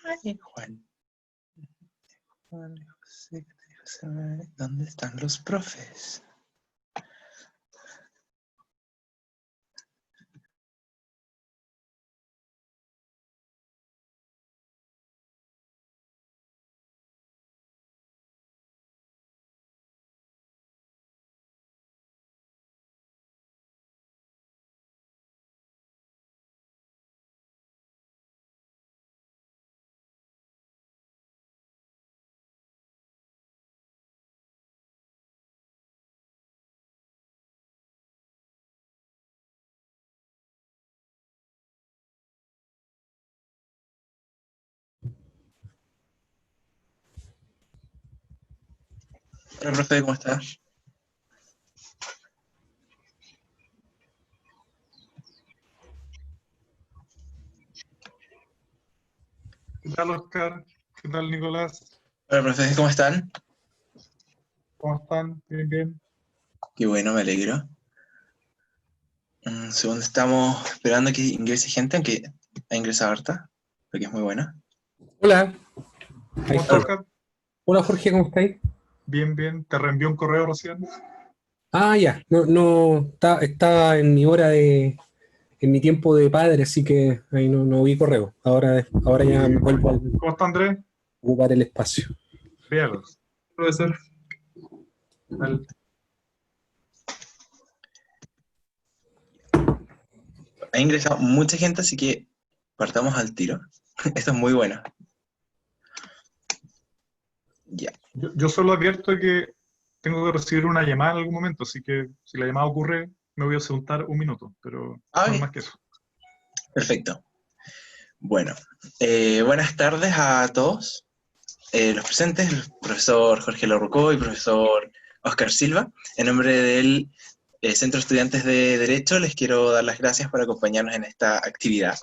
Ay, Juan. Juan, José, José, ¿dónde están los profes? Hola, profe, ¿cómo estás? ¿Qué tal, Oscar? ¿Qué tal, Nicolás? Hola, profe, ¿cómo están? ¿Cómo están? Bien, bien. Qué bueno, me alegro. Segundo, estamos esperando que ingrese gente, aunque ha ingresado harta, porque es muy buena. Hola, ahí ¿Cómo estás, estoy. Oscar? Hola Jorge, ¿cómo estáis? Bien, bien. Te reenvió un correo recién. Ah, ya, estaba en mi en mi tiempo de padre, así que ahí no vi correo. Ahora ya me vuelvo a ¿Cómo está, Andrés? ocupar el espacio. Véalos. Profesor. Al- Ha ingresado mucha gente, así que partamos al tiro. Esto es muy bueno. Ya. Yo solo advierto que tengo que recibir una llamada en algún momento, así que si la llamada ocurre, me voy a ausentar un minuto, pero Ah, no es ok, más que eso. perfecto. Bueno, buenas tardes a todos. Los presentes, el profesor Jorge Larrucó y profesor Oscar Silva. En nombre del Centro de Estudiantes de Derecho, les quiero dar las gracias por acompañarnos en esta actividad.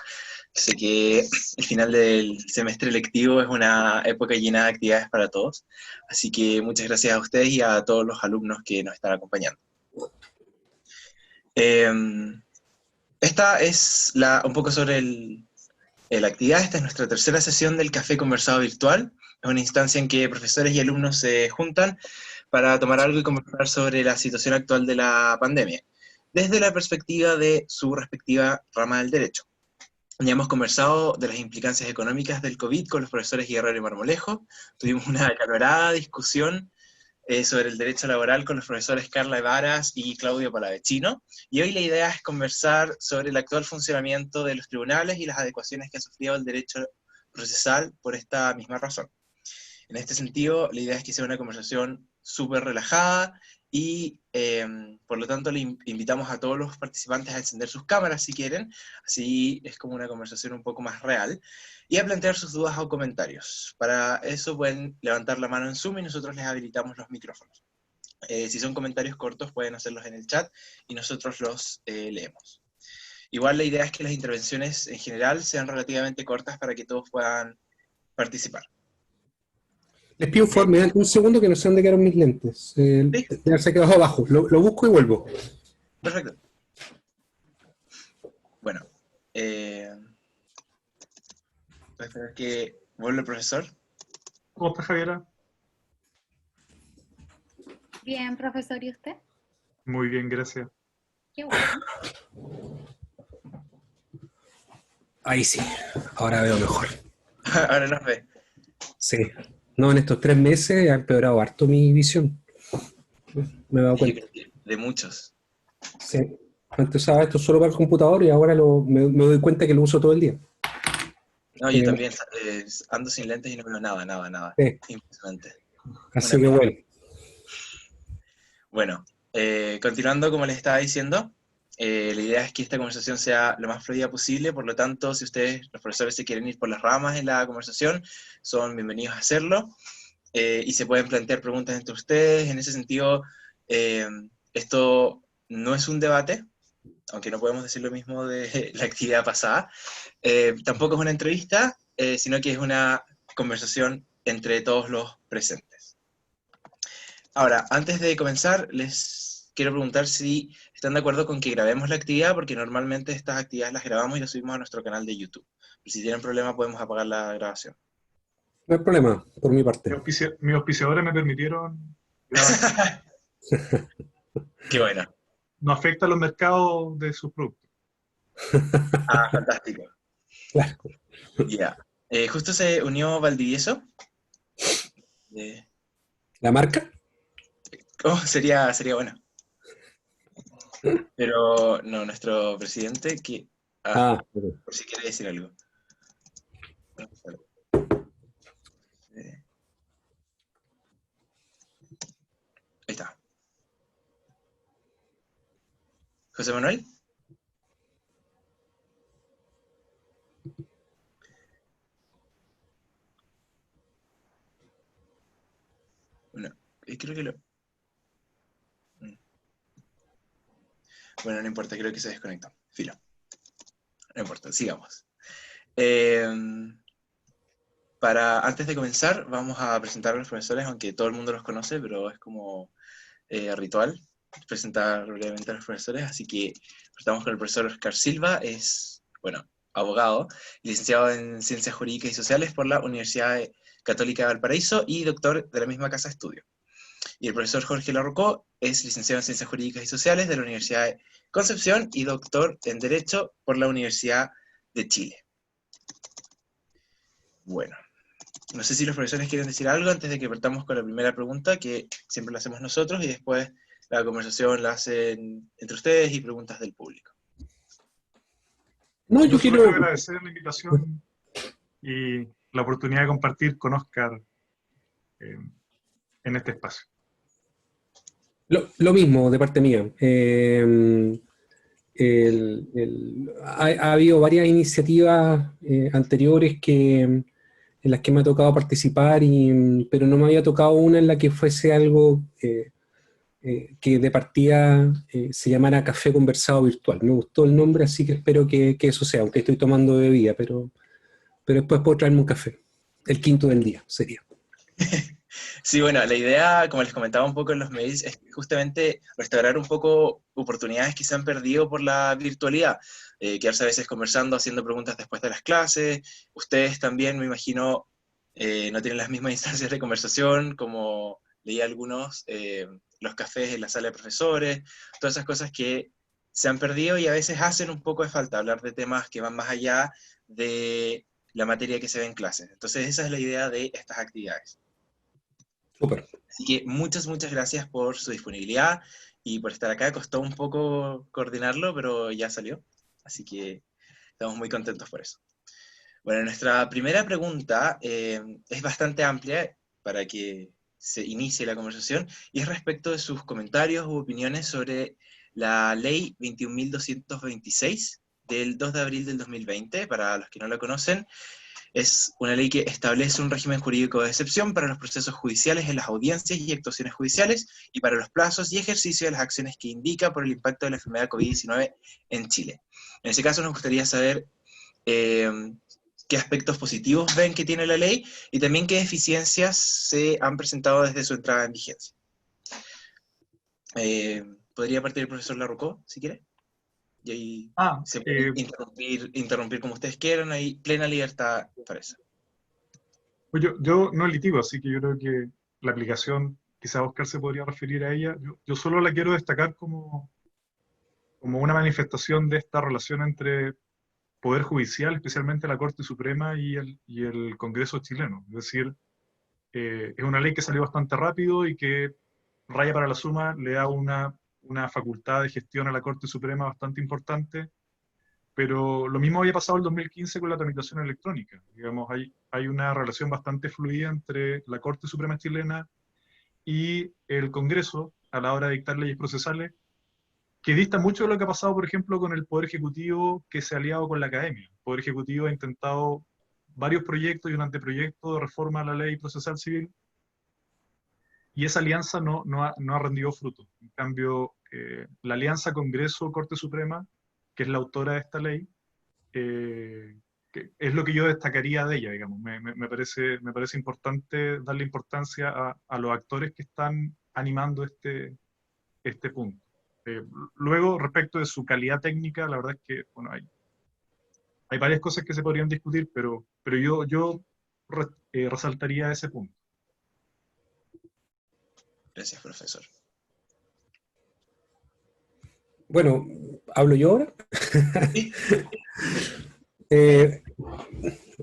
Sé que el final del semestre lectivo es una época llena de actividades para todos, así que muchas gracias a ustedes y a todos los alumnos que nos están acompañando. Esta es un poco sobre la actividad. Esta es nuestra tercera sesión del Café Conversado Virtual. Es una instancia en que profesores y alumnos se juntan para tomar algo y conversar sobre la situación actual de la pandemia, desde la perspectiva de su respectiva rama del derecho. Ya hemos conversado de las implicancias económicas del COVID con los profesores Guerrero y Marmolejo. Tuvimos una acalorada discusión sobre el derecho laboral con los profesores Carla Evaras y Claudio Palavecino. Y hoy la idea es conversar sobre el actual funcionamiento de los tribunales y las adecuaciones que ha sufrido el derecho procesal por esta misma razón. En este sentido, la idea es que sea una conversación súper relajada y por lo tanto le invitamos a todos los participantes a encender sus cámaras si quieren, así es como una conversación un poco más real, y a plantear sus dudas o comentarios. Para eso pueden levantar la mano en Zoom y nosotros les habilitamos los micrófonos. Si son comentarios cortos pueden hacerlos en el chat y nosotros los leemos. Igual la idea es que las intervenciones en general sean relativamente cortas para que todos puedan participar. Les pido un favor, me dan un segundo que no sé dónde quedaron mis lentes. Sí, Debe haberse quedado abajo. Lo busco y vuelvo. perfecto. Bueno, voy a esperar que vuelva el profesor. ¿Cómo está, Javiera? Bien, profesor, ¿y usted? Muy bien, gracias. Qué bueno. Ahí sí, ahora veo mejor. Ahora nos ve. Sí. No, en estos 3 meses ha empeorado harto mi visión. Me he dado Yo cuenta. creo que de muchos. Sí. Antes usaba esto solo para el computador y ahora me doy cuenta que lo uso todo el día. No, yo Eh, también ando sin lentes y no veo nada, nada, nada. sí. Impresionante. Una Así que pena. bueno. Bueno, continuando como les estaba diciendo, la idea es que esta conversación sea lo más fluida posible, por lo tanto, si ustedes, los profesores, se quieren ir por las ramas en la conversación, son bienvenidos a hacerlo, y se pueden plantear preguntas entre ustedes. En ese sentido, eh, esto no es un debate, aunque no podemos decir lo mismo de la actividad pasada. Tampoco es una entrevista, sino que es una conversación entre todos los presentes. Ahora, antes de comenzar, les quiero preguntar si están de acuerdo con que grabemos la actividad, porque normalmente estas actividades las grabamos y las subimos a nuestro canal de YouTube. Y si tienen problema podemos apagar la grabación. No hay problema, por mi parte. Mis auspiciadores me permitieron grabar. Qué bueno. No afecta a los mercados de sus productos. Ah, fantástico. Claro. Ya. Justo se unió Valdivieso. ¿La marca? Oh, sería bueno. Pero no, nuestro presidente que... Ah, por si quiere decir algo. Ahí está. José Manuel. Bueno, creo que lo... Bueno, no importa, creo que se desconectó. Filo. No importa, sigamos. Antes de comenzar, vamos a presentar a los profesores, aunque todo el mundo los conoce, pero es como ritual presentar brevemente a los profesores, así que estamos con el profesor Oscar Silva, es, bueno, abogado, licenciado en Ciencias Jurídicas y Sociales por la Universidad Católica de Valparaíso y doctor de la misma casa de estudio. Y el profesor Jorge Larrocó es licenciado en Ciencias Jurídicas y Sociales de la Universidad de Concepción y doctor en Derecho por la Universidad de Chile. Bueno, no sé si los profesores quieren decir algo antes de que partamos con la primera pregunta, que siempre la hacemos nosotros, y después la conversación la hacen entre ustedes y preguntas del público. no, yo Yo solo quiero... quiero agradecer la invitación y la oportunidad de compartir con Oscar en este espacio. Lo mismo de parte mía. Ha habido varias iniciativas anteriores en las que me ha tocado participar, pero no me había tocado una en la que fuese algo que de partida se llamara Café Conversado Virtual. Me gustó el nombre, así que espero que eso sea, aunque estoy tomando bebida, pero después puedo traerme un café. El quinto del día sería. Sí, bueno, la idea, como les comentaba un poco en los mails, es justamente restaurar un poco oportunidades que se han perdido por la virtualidad. Quedarse a veces conversando, haciendo preguntas después de las clases. Ustedes también, me imagino, no tienen las mismas instancias de conversación, como leí algunos, los cafés en la sala de profesores, todas esas cosas que se han perdido y a veces hacen un poco de falta, hablar de temas que van más allá de la materia que se ve en clases. Entonces esa es la idea de estas actividades. Súper. Así que muchas gracias por su disponibilidad y por estar acá. Costó un poco coordinarlo, pero ya salió. Así que estamos muy contentos por eso. Bueno, nuestra primera pregunta es bastante amplia para que se inicie la conversación y es respecto de sus comentarios u opiniones sobre la ley 21.226 del 2 de abril del 2020. Para los que no la conocen, es una ley que establece un régimen jurídico de excepción para los procesos judiciales en las audiencias y actuaciones judiciales y para los plazos y ejercicio de las acciones que indica por el impacto de la enfermedad COVID-19 en Chile. En ese caso nos gustaría saber qué aspectos positivos ven que tiene la ley y también qué deficiencias se han presentado desde su entrada en vigencia. ¿Podría partir el profesor Larrocó, si quiere? Y ahí se puede interrumpir como ustedes quieran, ahí plena libertad para eso. Pues yo no litigo, así que yo creo que la aplicación, quizá Oscar se podría referir a ella. Yo solo la quiero destacar como una manifestación de esta relación entre Poder Judicial, especialmente la Corte Suprema y el Congreso chileno. Es decir, es una ley que salió bastante rápido y que raya para la suma, le da una facultad de gestión a la Corte Suprema bastante importante, pero lo mismo había pasado en el 2015 con la tramitación electrónica. Digamos, hay una relación bastante fluida entre la Corte Suprema chilena y el Congreso a la hora de dictar leyes procesales, que dista mucho de lo que ha pasado, por ejemplo, con el Poder Ejecutivo, que se ha aliado con la academia. El Poder Ejecutivo ha intentado varios proyectos y un anteproyecto de reforma a la ley procesal civil, y esa alianza no ha rendido fruto. En cambio, la alianza Congreso-Corte Suprema, que es la autora de esta ley, que es lo que yo destacaría de ella, digamos. Me parece importante darle importancia a los actores que están animando este punto. Luego, respecto de su calidad técnica, la verdad es que bueno, hay varias cosas que se podrían discutir, pero yo resaltaría ese punto. Gracias, profesor. Bueno, ¿hablo yo ahora? Sí.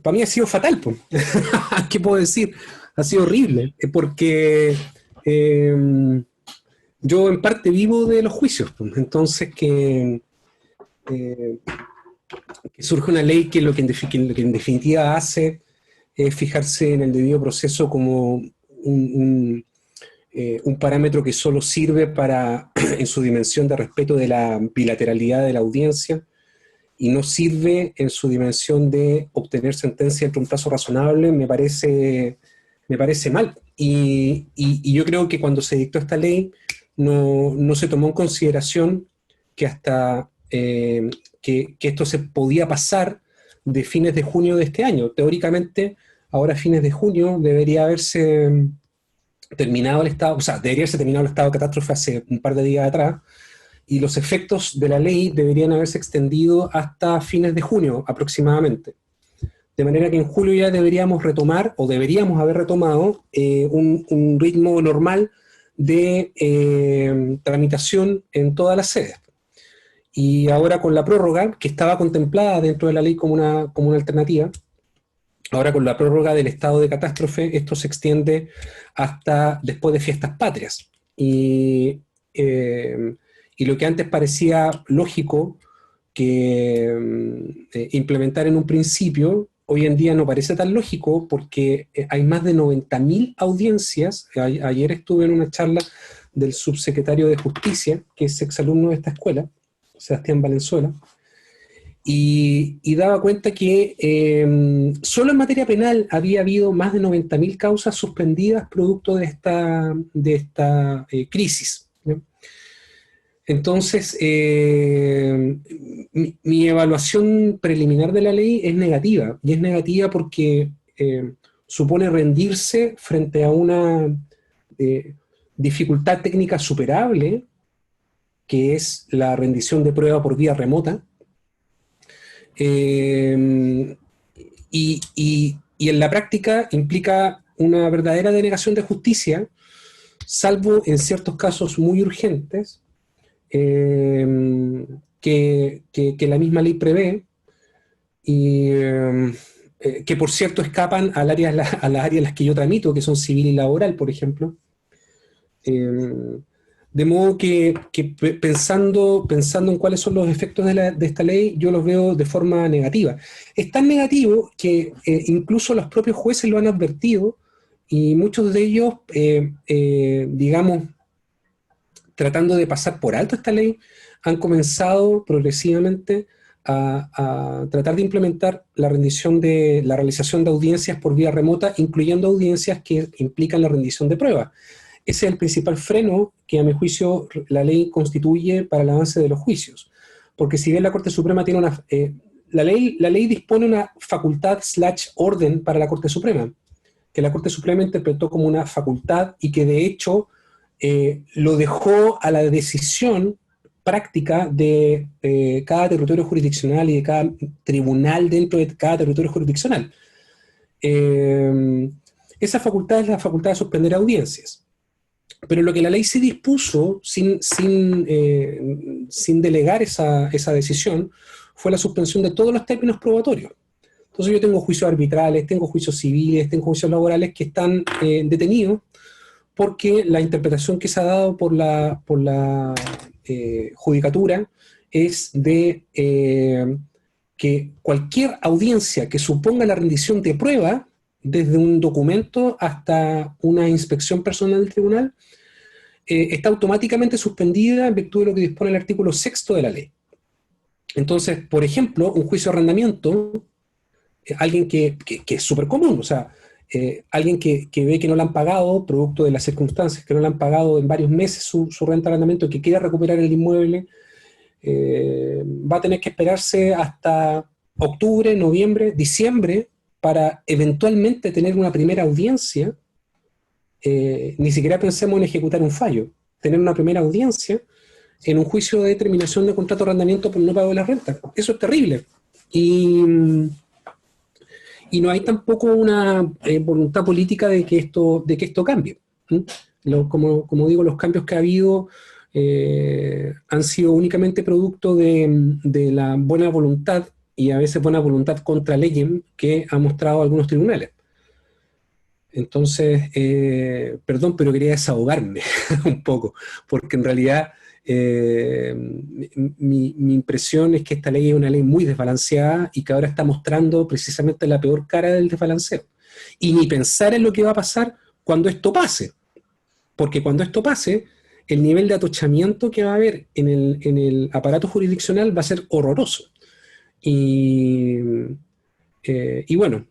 Para mí ha sido fatal, pues. ¿Qué puedo decir? Ha sido horrible, porque yo en parte vivo de los juicios, pues. Entonces que surge una ley que lo que en definitiva hace es fijarse en el debido proceso como un parámetro que solo sirve para, en su dimensión de respeto de la bilateralidad de la audiencia, y no sirve en su dimensión de obtener sentencia entre un plazo razonable, me parece mal. Y yo creo que cuando se dictó esta ley no se tomó en consideración que hasta que esto se podía pasar de fines de junio de este año. Teóricamente, ahora a fines de junio debería haberse terminado el estado, o sea, debería haberse terminado el estado de catástrofe hace un par de días atrás, y los efectos de la ley deberían haberse extendido hasta fines de junio aproximadamente. De manera que en julio ya deberíamos retomar, o deberíamos haber retomado, un ritmo normal de tramitación en todas las sedes. Y ahora con la prórroga, que estaba contemplada dentro de la ley como una alternativa, ahora con la prórroga del estado de catástrofe, esto se extiende hasta después de fiestas patrias. Y lo que antes parecía lógico que implementar en un principio, hoy en día no parece tan lógico porque hay más de 90.000 audiencias. Ayer estuve en una charla del subsecretario de Justicia, que es exalumno de esta escuela, Sebastián Valenzuela, y daba cuenta que solo en materia penal había habido más de 90.000 causas suspendidas producto de esta crisis, ¿no? Entonces, mi evaluación preliminar de la ley es negativa, y es negativa porque supone rendirse frente a una dificultad técnica superable, que es la rendición de prueba por vía remota, y en la práctica implica una verdadera denegación de justicia, salvo en ciertos casos muy urgentes, que la misma ley prevé, y que por cierto escapan a las áreas en las que yo tramito, que son civil y laboral, por ejemplo. De modo que pensando en cuáles son los efectos de esta ley, yo los veo de forma negativa. Es tan negativo que incluso los propios jueces lo han advertido, y muchos de ellos, digamos, tratando de pasar por alto esta ley, han comenzado progresivamente a tratar de implementar la realización de audiencias por vía remota, incluyendo audiencias que implican la rendición de pruebas. Ese es el principal freno que, a mi juicio, la ley constituye para el avance de los juicios. Porque si bien la Corte Suprema tiene la ley dispone una facultad/orden para la Corte Suprema, que la Corte Suprema interpretó como una facultad y que de hecho lo dejó a la decisión práctica de cada territorio jurisdiccional y de cada tribunal dentro de cada territorio jurisdiccional. Esa facultad es la facultad de suspender audiencias. Pero lo que la ley se dispuso sin delegar esa decisión fue la suspensión de todos los términos probatorios. Entonces yo tengo juicios arbitrales, tengo juicios civiles, tengo juicios laborales que están detenidos porque la interpretación que se ha dado por la judicatura es de que cualquier audiencia que suponga la rendición de prueba, desde un documento hasta una inspección personal del tribunal, está automáticamente suspendida en virtud de lo que dispone el artículo 6º de la ley. Entonces, por ejemplo, un juicio de arrendamiento, alguien que es súper común, o sea, alguien que ve que no le han pagado, producto de las circunstancias, que no le han pagado en varios meses su renta de arrendamiento y que quiera recuperar el inmueble, va a tener que esperarse hasta octubre, noviembre, diciembre, para eventualmente tener una primera audiencia. Ni siquiera pensemos en ejecutar un fallo, tener una primera audiencia en un juicio de determinación de contrato de arrendamiento por no pago de la renta. Eso es terrible. Y y no hay tampoco una voluntad política de que esto cambie. ¿Mm? Como digo, los cambios que ha habido han sido únicamente producto de la buena voluntad, y a veces buena voluntad contra leyes que han mostrado algunos tribunales. Entonces, perdón, pero quería desahogarme un poco, porque en realidad mi impresión es que esta ley es una ley muy desbalanceada y que ahora está mostrando precisamente la peor cara del desbalanceo. Y ni pensar en lo que va a pasar cuando esto pase, porque cuando esto pase, el nivel de atochamiento que va a haber en el aparato jurisdiccional va a ser horroroso. Y bueno,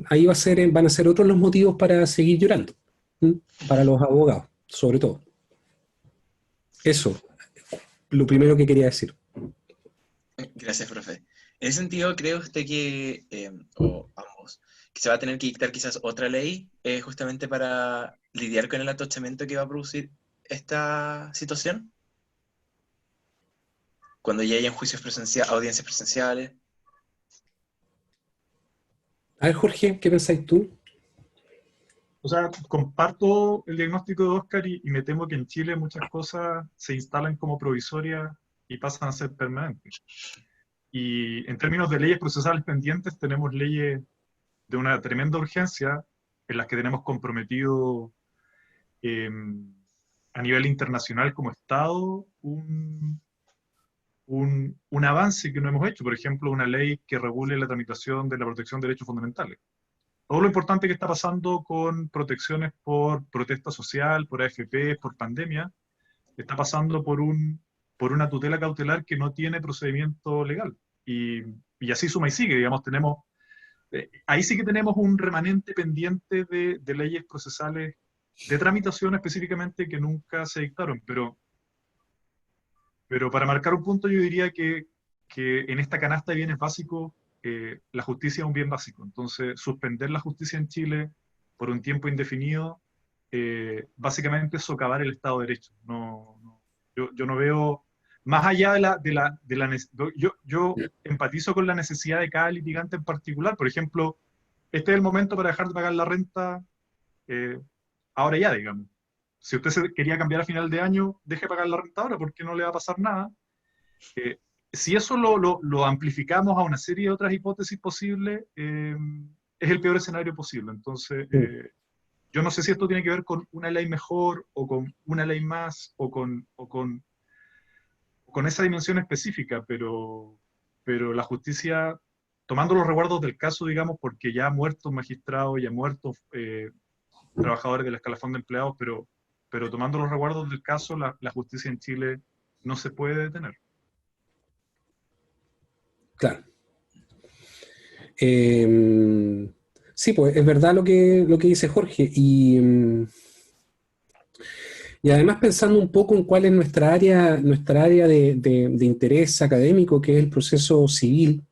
ahí van a ser otros los motivos para seguir llorando, ¿m? Para los abogados, sobre todo. Eso, lo primero que quería decir. Gracias, profe. En ese sentido, ¿cree usted que, o ambos, que se va a tener que dictar quizás otra ley justamente para lidiar con el atochamiento que va a producir esta situación? Cuando ya hayan juicios presenciales, audiencias presenciales. A ver, Jorge, ¿qué pensáis tú? O sea, comparto el diagnóstico de Oscar y me temo que en Chile muchas cosas se instalan como provisorias y pasan a ser permanentes. Y en términos de leyes procesales pendientes, tenemos leyes de una tremenda urgencia en las que tenemos comprometido a nivel internacional como Estado un avance que no hemos hecho. Por ejemplo, una ley que regule la tramitación de la protección de derechos fundamentales. Todo lo importante que está pasando con protecciones por protesta social, por AFP, por pandemia, está pasando por una tutela cautelar que no tiene procedimiento legal. Y así suma y sigue, digamos, ahí sí que tenemos un remanente pendiente de leyes procesales de tramitación específicamente que nunca se dictaron, pero para marcar un punto yo diría que en esta canasta de bienes básicos la justicia es un bien básico. Entonces, suspender la justicia en Chile por un tiempo indefinido básicamente es socavar el Estado de Derecho. Yo no veo, más allá yo empatizo con la necesidad de cada litigante en particular. Por ejemplo, este es el momento para dejar de pagar la renta ahora ya, digamos. Si usted se quería cambiar a final de año, deje de pagar la renta ahora porque no le va a pasar nada. Si eso lo amplificamos a una serie de otras hipótesis posibles, es el peor escenario posible. Entonces, yo no sé si esto tiene que ver con una ley mejor, o con una ley más, o con esa dimensión específica, pero la justicia, tomando los resguardos del caso, digamos, porque ya ha muerto un magistrado, ya ha muerto trabajadores del escalafón de empleados, pero tomando los resguardos del caso, la justicia en Chile no se puede detener. Claro. Sí, pues es verdad lo que dice Jorge, y además pensando un poco en cuál es nuestra área de interés académico, que es el proceso civil,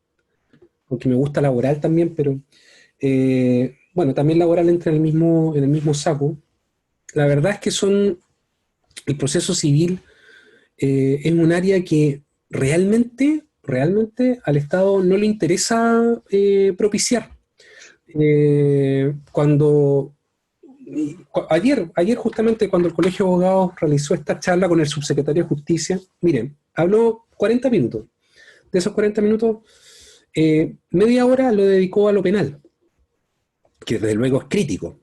aunque me gusta laboral también, pero bueno, también laboral entra en el mismo saco. La verdad es que el proceso civil es un área que realmente al Estado no le interesa propiciar. Ayer justamente cuando el Colegio de Abogados realizó esta charla con el subsecretario de Justicia, miren, habló 40 minutos. De esos 40 minutos, media hora lo dedicó a lo penal, que desde luego es crítico.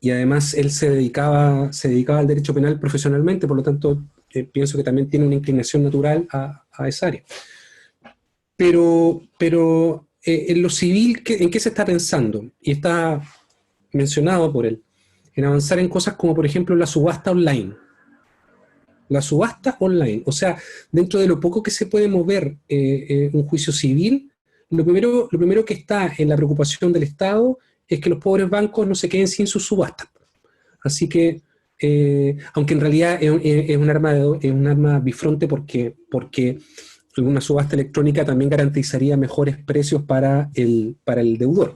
Y además él se dedicaba al derecho penal profesionalmente, por lo tanto pienso que también tiene una inclinación natural a esa área. Pero en lo civil, ¿en qué se está pensando? Y está mencionado por él, en avanzar en cosas como, por ejemplo, la subasta online. La subasta online, o sea, dentro de lo poco que se puede mover un juicio civil, lo primero que está en la preocupación del Estado es que los pobres bancos no se queden sin sus subastas. Así que, aunque en realidad es un arma bifronte porque una subasta electrónica también garantizaría mejores precios para el deudor.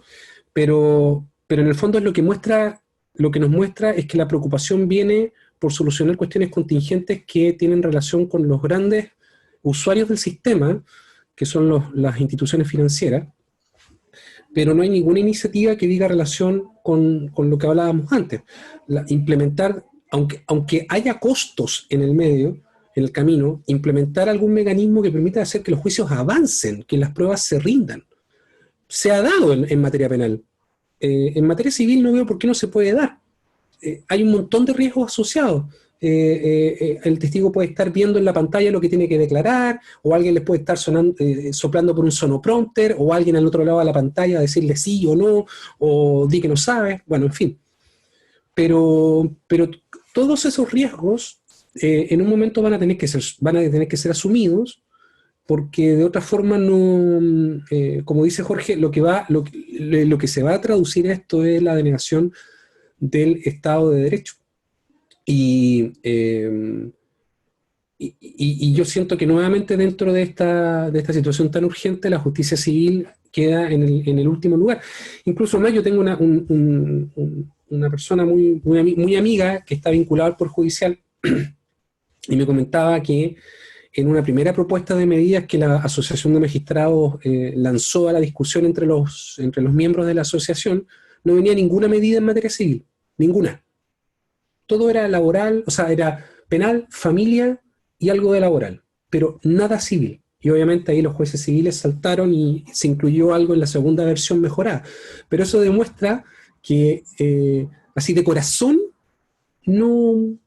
Pero en el fondo lo que nos muestra es que la preocupación viene por solucionar cuestiones contingentes que tienen relación con los grandes usuarios del sistema, que son las instituciones financieras, pero no hay ninguna iniciativa que diga relación con lo que hablábamos antes. Implementar, aunque haya costos en el medio, en el camino, implementar algún mecanismo que permita hacer que los juicios avancen, que las pruebas se rindan. Se ha dado en materia penal. En materia civil no veo por qué no se puede dar. Hay un montón de riesgos asociados. El testigo puede estar viendo en la pantalla lo que tiene que declarar, o alguien les puede estar soplando por un sonoprompter, o alguien al otro lado de la pantalla decirle sí o no, o di que no sabes, bueno, en fin. Pero todos esos riesgos en un momento van a tener que ser asumidos, porque de otra forma no, como dice Jorge, lo que se va a traducir esto es la denegación del Estado de Derecho. Y yo siento que nuevamente dentro de esta situación tan urgente, la justicia civil queda en el último lugar. Incluso más, yo tengo una persona muy amiga que está vinculada al Poder Judicial y me comentaba que en una primera propuesta de medidas que la Asociación de Magistrados lanzó a la discusión entre los miembros de la asociación, no venía ninguna medida en materia civil, ninguna. Todo era laboral, o sea, era penal, familia y algo de laboral, pero nada civil. Y obviamente ahí los jueces civiles saltaron y se incluyó algo en la segunda versión mejorada. Pero eso demuestra que así de corazón no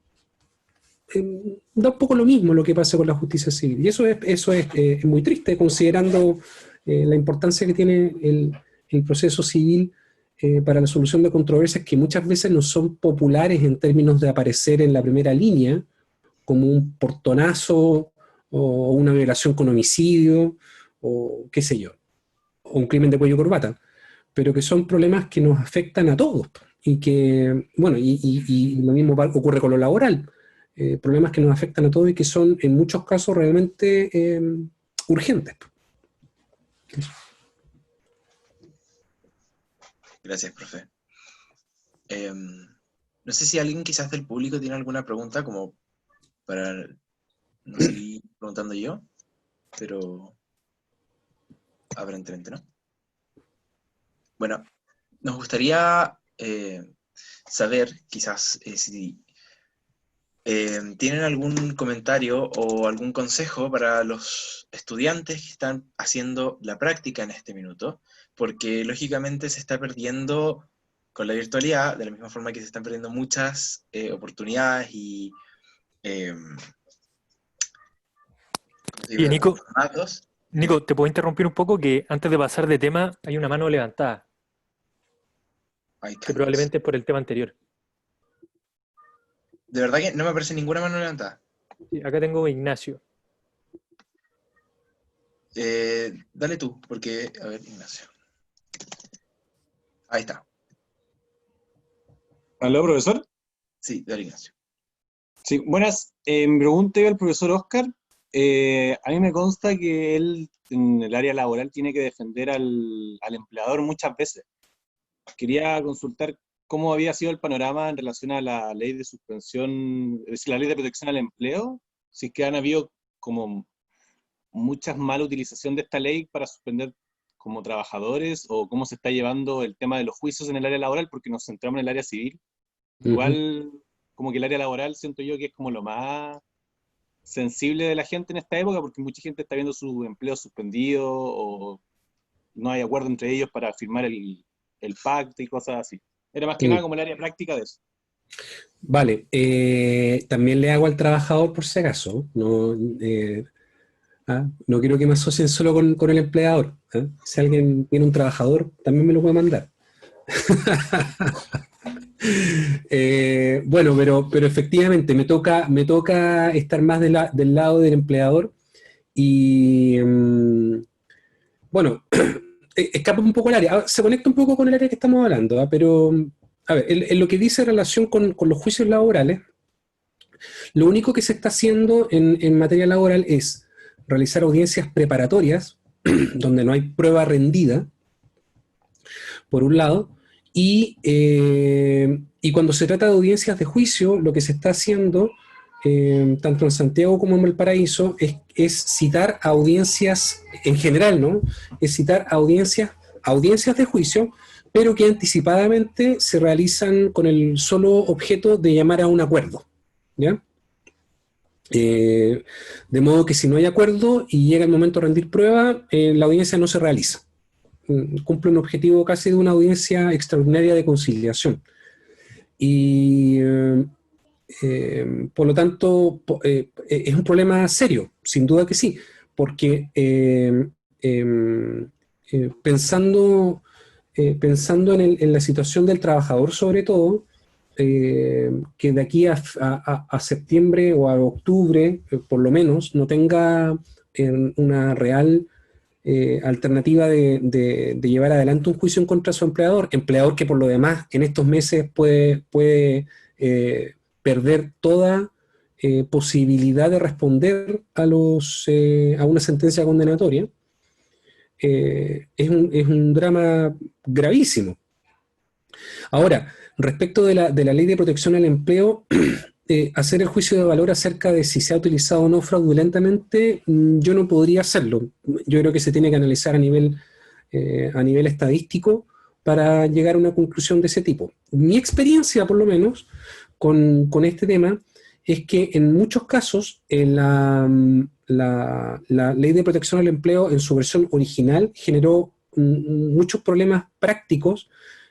da un poco lo mismo lo que pasa con la justicia civil. Y eso es muy triste, considerando la importancia que tiene el proceso civil para la solución de controversias que muchas veces no son populares en términos de aparecer en la primera línea, como un portonazo o una violación con homicidio, o qué sé yo, o un crimen de cuello y corbata, pero que son problemas que nos afectan a todos, y que, bueno, y lo mismo ocurre con lo laboral, problemas que nos afectan a todos y que son en muchos casos realmente urgentes. Gracias, profe. No sé si alguien quizás del público tiene alguna pregunta como para no seguir preguntando yo, pero aparentemente no. Bueno, nos gustaría saber quizás si tienen algún comentario o algún consejo para los estudiantes que están haciendo la práctica en este minuto, porque lógicamente se está perdiendo con la virtualidad, de la misma forma que se están perdiendo muchas oportunidades y Y Nico, formatos. Nico, te puedo interrumpir un poco, que antes de pasar de tema hay una mano levantada, Ay, que probablemente es por el tema anterior. De verdad que no me aparece ninguna mano levantada. Sí, acá tengo a Ignacio. Dale tú, porque, a ver, Ignacio. Ahí está. ¿Aló, profesor? Sí, dale, Ignacio. Sí, buenas. Mi pregunta iba al profesor Oscar. A mí me consta que él, en el área laboral, tiene que defender al empleador muchas veces. Quería consultar cómo había sido el panorama en relación a la ley de suspensión, es decir, la ley de protección al empleo, si es que han habido como muchas mala utilización de esta ley para suspender como trabajadores, o cómo se está llevando el tema de los juicios en el área laboral, porque nos centramos en el área civil. Igual, como que el área laboral siento yo que es como lo más sensible de la gente en esta época, porque mucha gente está viendo su empleo suspendido, o no hay acuerdo entre ellos para firmar el pacto y cosas así. Era más que nada como el área práctica de eso. Vale, también le hago al trabajador por si acaso, no quiero que me asocien solo con el empleador. Si alguien tiene un trabajador, también me lo puede mandar. Bueno, pero efectivamente me toca estar más del lado del empleador y bueno, escapa un poco el área, se conecta un poco con el área que estamos hablando, pero a ver, en lo que dice en relación con los juicios laborales, lo único que se está haciendo en materia laboral es realizar audiencias preparatorias, donde no hay prueba rendida, por un lado, y cuando se trata de audiencias de juicio, lo que se está haciendo, tanto en Santiago como en Valparaíso, es citar audiencias, en general, ¿no? Es citar audiencias audiencias de juicio, pero que anticipadamente se realizan con el solo objeto de llamar a un acuerdo, ¿ya? De modo que si no hay acuerdo y llega el momento de rendir prueba, la audiencia no se realiza. Cumple un objetivo casi de una audiencia extraordinaria de conciliación. Y por lo tanto, es un problema serio, sin duda que sí, porque pensando en la situación del trabajador sobre todo, que de aquí a septiembre o a octubre, por lo menos, no tenga una real alternativa de llevar adelante un juicio en contra de su empleador que por lo demás en estos meses puede perder toda posibilidad de responder a una sentencia condenatoria. Es un drama gravísimo. Ahora, respecto de la Ley de Protección al Empleo, hacer el juicio de valor acerca de si se ha utilizado o no fraudulentamente, yo no podría hacerlo. Yo creo que se tiene que analizar a nivel estadístico para llegar a una conclusión de ese tipo. Mi experiencia, por lo menos, con este tema, es que en muchos casos la Ley de Protección al Empleo en su versión original generó muchos problemas prácticos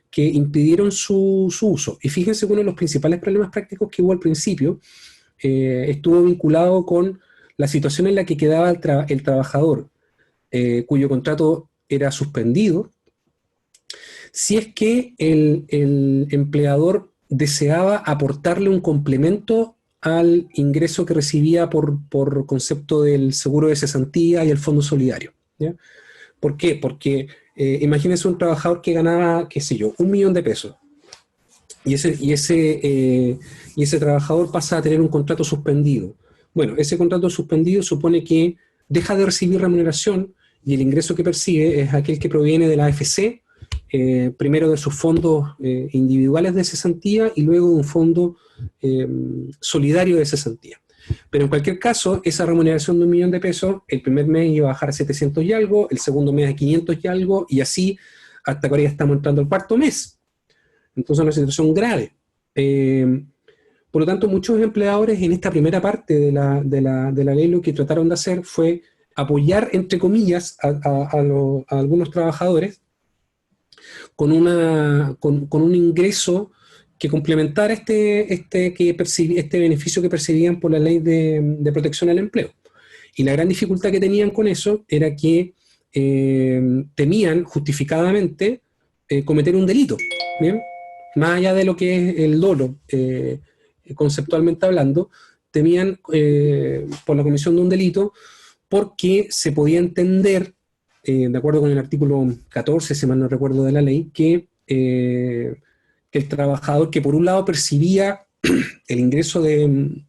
que impidieron su uso. Y fíjense que uno de los principales problemas prácticos que hubo al principio estuvo vinculado con la situación en la que quedaba el trabajador cuyo contrato era suspendido, si es que el empleador deseaba aportarle un complemento al ingreso que recibía por concepto del seguro de cesantía y el fondo solidario, ¿ya? ¿Por qué? Porque imagínense un trabajador que ganaba, qué sé yo, 1 millón de pesos. Y ese trabajador pasa a tener un contrato suspendido. Bueno, ese contrato suspendido supone que deja de recibir remuneración y el ingreso que percibe es aquel que proviene de la AFC, primero de sus fondos individuales de cesantía y luego de un fondo solidario de cesantía. Pero en cualquier caso, esa remuneración de 1 millón de pesos, el primer mes iba a bajar a 700 y algo, el segundo mes a 500 y algo, y así hasta que ahora ya estamos entrando al 4.º mes. Entonces es una situación grave. Por lo tanto, muchos empleadores en esta primera parte de la ley lo que trataron de hacer fue apoyar, entre comillas, a algunos trabajadores con un ingreso que complementara este beneficio que percibían por la Ley de Protección al Empleo. Y la gran dificultad que tenían con eso era que temían justificadamente cometer un delito, ¿bien? Más allá de lo que es el dolo, conceptualmente hablando, temían por la comisión de un delito porque se podía entender, de acuerdo con el artículo 14, si mal no recuerdo de la ley, que el trabajador que por un lado percibía el ingreso de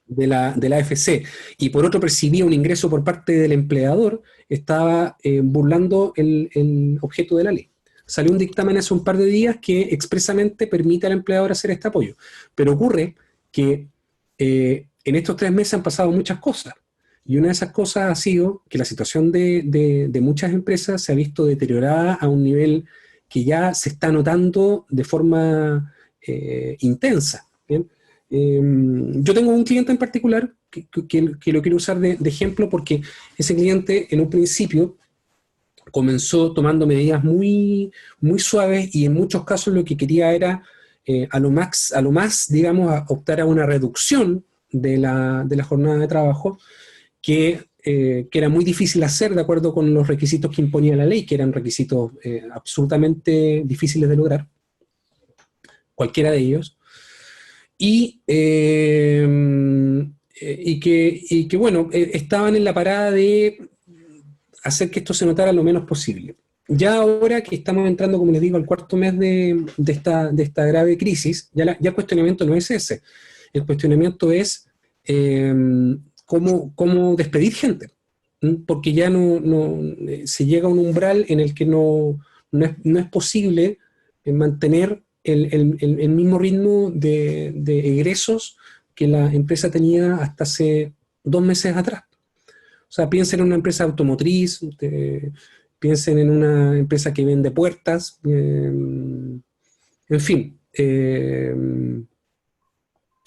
la AFC y por otro percibía un ingreso por parte del empleador, estaba burlando el objeto de la ley. Salió un dictamen hace un par de días que expresamente permite al empleador hacer este apoyo. Pero ocurre que en estos 3 meses han pasado muchas cosas. Y una de esas cosas ha sido que la situación de muchas empresas se ha visto deteriorada a un nivel que ya se está notando de forma intensa, ¿bien? Yo tengo un cliente en particular que lo quiero usar de ejemplo porque ese cliente en un principio comenzó tomando medidas muy, muy suaves y en muchos casos lo que quería era a lo más, digamos, optar a una reducción de la jornada de trabajo que era muy difícil hacer de acuerdo con los requisitos que imponía la ley, que eran requisitos absolutamente difíciles de lograr, cualquiera de ellos, y que bueno, estaban en la parada de hacer que esto se notara lo menos posible. Ya ahora que estamos entrando, como les digo, al 4.º mes de esta grave crisis, ya el cuestionamiento no es ese. El cuestionamiento es cómo despedir gente, porque ya no se llega a un umbral en el que no es posible mantener el mismo ritmo de egresos que la empresa tenía hasta hace 2 meses atrás. O sea, piensen en una empresa automotriz, piensen en una empresa que vende puertas, en fin.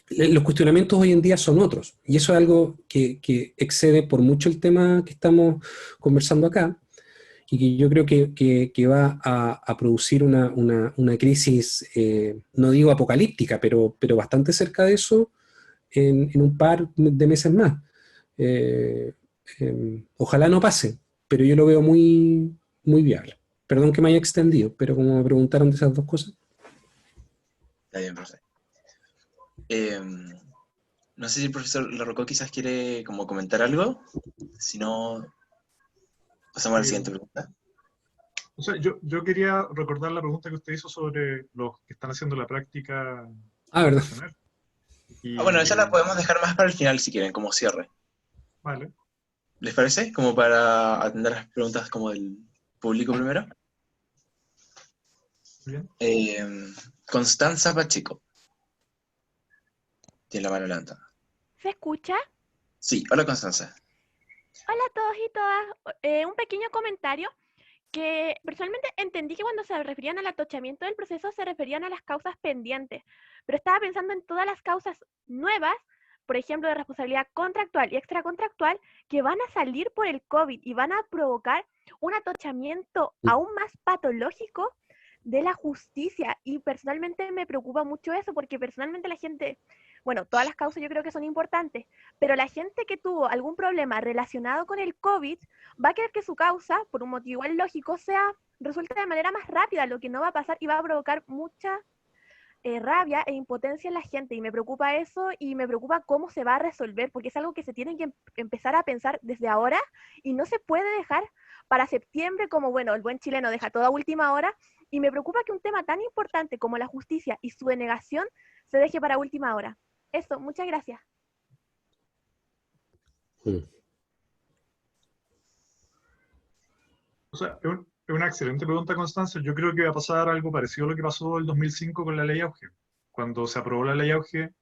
Los cuestionamientos hoy en día son otros, y eso es algo que excede por mucho el tema que estamos conversando acá, y que yo creo que va a producir una crisis, no digo apocalíptica, pero bastante cerca de eso en un par de meses más. Ojalá no pase, pero yo lo veo muy, muy viable. Perdón que me haya extendido, pero como me preguntaron de esas dos cosas. Está bien, profe. No sé si el profesor Larrocó quizás quiere como comentar algo. Si no, pasamos a la siguiente pregunta. O sea, yo quería recordar la pregunta que usted hizo sobre los que están haciendo la práctica Verdad. profesional. Bueno, esa la podemos dejar más para el final si quieren, como cierre. Vale. ¿Les parece? Como para atender las preguntas como del público primero. Bien. Constanza Pacheco. Tiene la mano levantada. ¿Se escucha? Sí, hola Constanza. Hola a todos y todas. Un pequeño comentario que personalmente entendí que cuando se referían al atochamiento del proceso se referían a las causas pendientes, pero estaba pensando en todas las causas nuevas, por ejemplo, de responsabilidad contractual y extracontractual, que van a salir por el COVID y van a provocar un atochamiento aún más patológico de la justicia. Y personalmente me preocupa mucho eso, porque personalmente la gente, bueno, todas las causas yo creo que son importantes, pero la gente que tuvo algún problema relacionado con el COVID va a querer que su causa, por un motivo igual lógico, resuelta de manera más rápida, lo que no va a pasar y va a provocar mucha rabia e impotencia en la gente, y me preocupa eso y me preocupa cómo se va a resolver, porque es algo que se tiene que empezar a pensar desde ahora y no se puede dejar para septiembre, como bueno, el buen chileno deja toda última hora, y me preocupa que un tema tan importante como la justicia y su denegación se deje para última hora. Eso, muchas gracias. O sea, es una excelente pregunta, Constanza. Yo creo que va a pasar algo parecido a lo que pasó el 2005 con la ley Auge. Cuando se aprobó la ley Auge,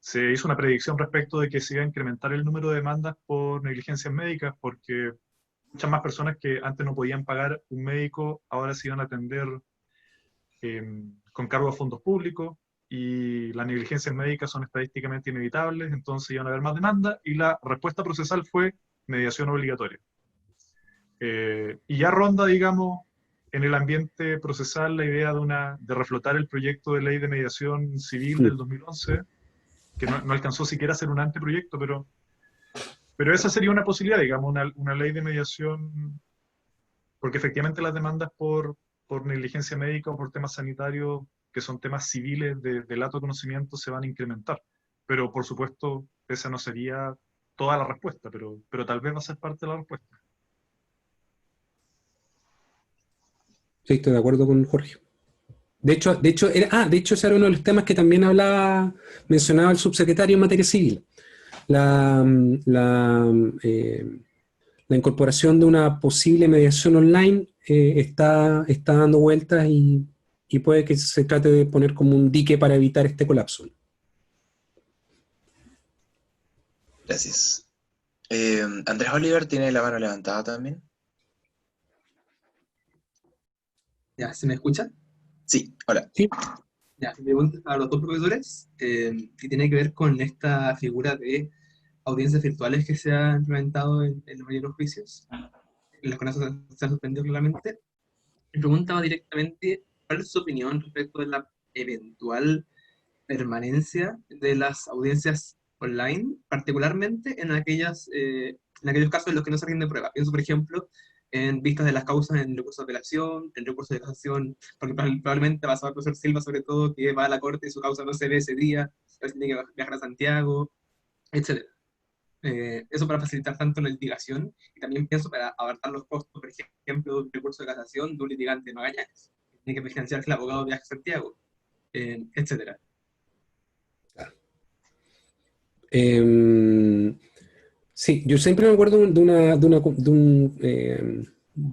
se hizo una predicción respecto de que se iba a incrementar el número de demandas por negligencias médicas, porque muchas más personas que antes no podían pagar un médico, ahora se iban a atender con cargo a fondos públicos, y las negligencias médicas son estadísticamente inevitables, entonces iban a haber más demanda, y la respuesta procesal fue mediación obligatoria. Y ya ronda, digamos, en el ambiente procesal la idea de reflotar el proyecto de ley de mediación civil del 2011, que no alcanzó siquiera a ser un anteproyecto, pero esa sería una posibilidad, digamos, una ley de mediación, porque efectivamente las demandas por negligencia médica o por temas sanitarios, que son temas civiles de lato conocimiento, se van a incrementar. Pero, por supuesto, esa no sería toda la respuesta, pero tal vez va a ser parte de la respuesta. Sí, estoy de acuerdo con Jorge. De hecho, ese era uno de los temas que también mencionaba el subsecretario en materia civil. La incorporación de una posible mediación online está dando vueltas y puede que se trate de poner como un dique para evitar este colapso. Gracias. Andrés Oliver tiene la mano levantada también. Ya, ¿se me escucha? Sí, hola. Sí. Ya, mi pregunta es para los dos profesores, y tiene que ver con esta figura de audiencias virtuales que se ha implementado en los mayores juicios, en los que no se ha suspendido claramente. Mi pregunta va directamente: ¿cuál es su opinión respecto de la eventual permanencia de las audiencias online, particularmente en aquellos casos en los que no se rinde prueba? Pienso, por ejemplo, en vistas de las causas en recursos de apelación, en recursos de casación, porque probablemente va a saber el profesor Silva, sobre todo, que va a la corte y su causa no se ve ese día, a veces tiene que viajar a Santiago, etc. Eso para facilitar tanto la litigación, y también pienso para abarcar los costos, por ejemplo, de un recurso de casación de un litigante en Magallanes, tiene que financiar que el abogado viaje a Santiago, etc. Sí, yo siempre me acuerdo de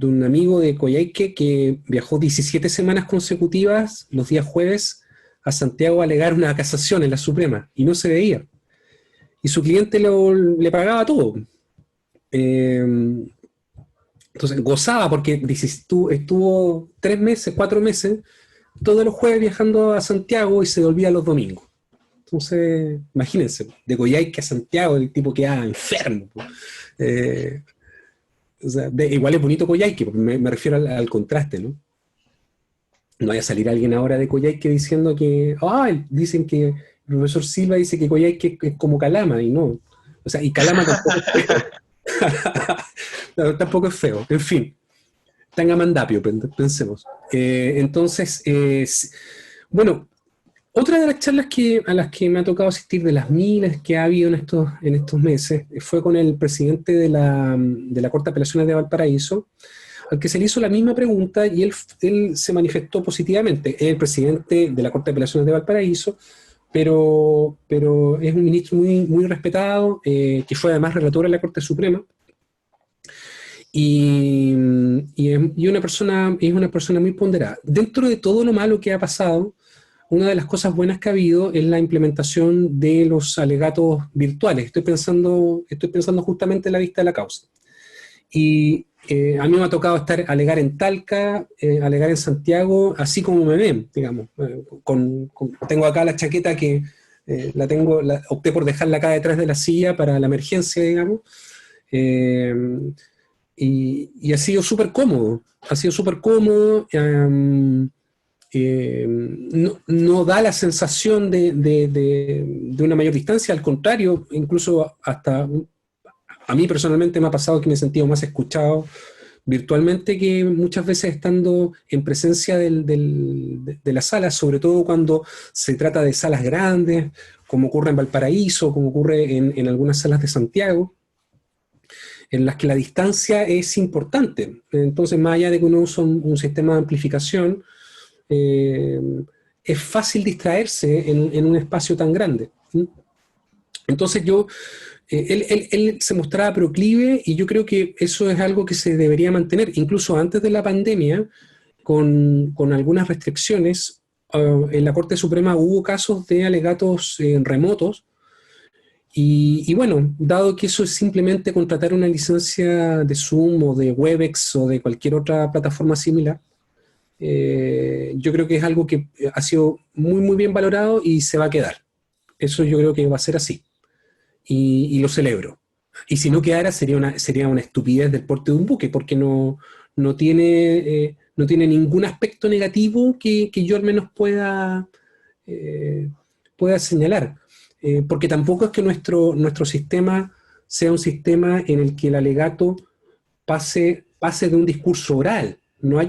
un amigo de Coyhaique que viajó 17 semanas consecutivas, los días jueves, a Santiago a alegar una casación en la Suprema, y no se veía. Y su cliente le pagaba todo. Entonces gozaba porque estuvo 3 meses, 4 meses, todos los jueves viajando a Santiago y se volvía los domingos. Entonces, imagínense, de Coyhaique a Santiago el tipo quedaba enfermo. O sea, igual es bonito Coyhaique, porque me refiero al contraste, ¿no? No vaya a salir alguien ahora de Coyhaique diciendo que, dicen que el profesor Silva dice que Coyhaique es como Calama, y no. O sea, y Calama tampoco es feo. No, tampoco es feo. En fin, Tangamandapio, pensemos. Entonces, bueno, otra de las charlas a las que me ha tocado asistir, de las miles que ha habido en estos meses, fue con el presidente de la Corte de Apelaciones de Valparaíso, al que se le hizo la misma pregunta y él se manifestó positivamente. Es el presidente de la Corte de Apelaciones de Valparaíso, pero es un ministro muy, muy respetado, que fue además relator en la Corte Suprema, y es una persona muy ponderada. Dentro de todo lo malo que ha pasado, una de las cosas buenas que ha habido es la implementación de los alegatos virtuales. Estoy pensando justamente en la vista de la causa. Y a mí me ha tocado alegar en Talca, alegar en Santiago, así como me ven, digamos. Tengo acá la chaqueta que opté por dejarla acá detrás de la silla para la emergencia, digamos. Y ha sido súper cómodo. No da la sensación de una mayor distancia, al contrario, incluso hasta a mí personalmente me ha pasado que me he sentido más escuchado virtualmente que muchas veces estando en presencia de la sala, sobre todo cuando se trata de salas grandes, como ocurre en Valparaíso, como ocurre en algunas salas de Santiago, en las que la distancia es importante. Entonces, más allá de que uno usa un sistema de amplificación, es fácil distraerse en un espacio tan grande. Entonces él se mostraba proclive, y yo creo que eso es algo que se debería mantener. Incluso antes de la pandemia, con algunas restricciones, en la Corte Suprema hubo casos de alegatos remotos, y bueno, dado que eso es simplemente contratar una licencia de Zoom o de Webex o de cualquier otra plataforma similar, yo creo que es algo que ha sido muy, muy bien valorado y se va a quedar. Eso yo creo que va a ser así. Y lo celebro. Y si no quedara, sería una estupidez del porte de un buque, porque no tiene ningún aspecto negativo que yo al menos pueda señalar. Porque tampoco es que nuestro sistema sea un sistema en el que el alegato pase de un discurso oral. No hay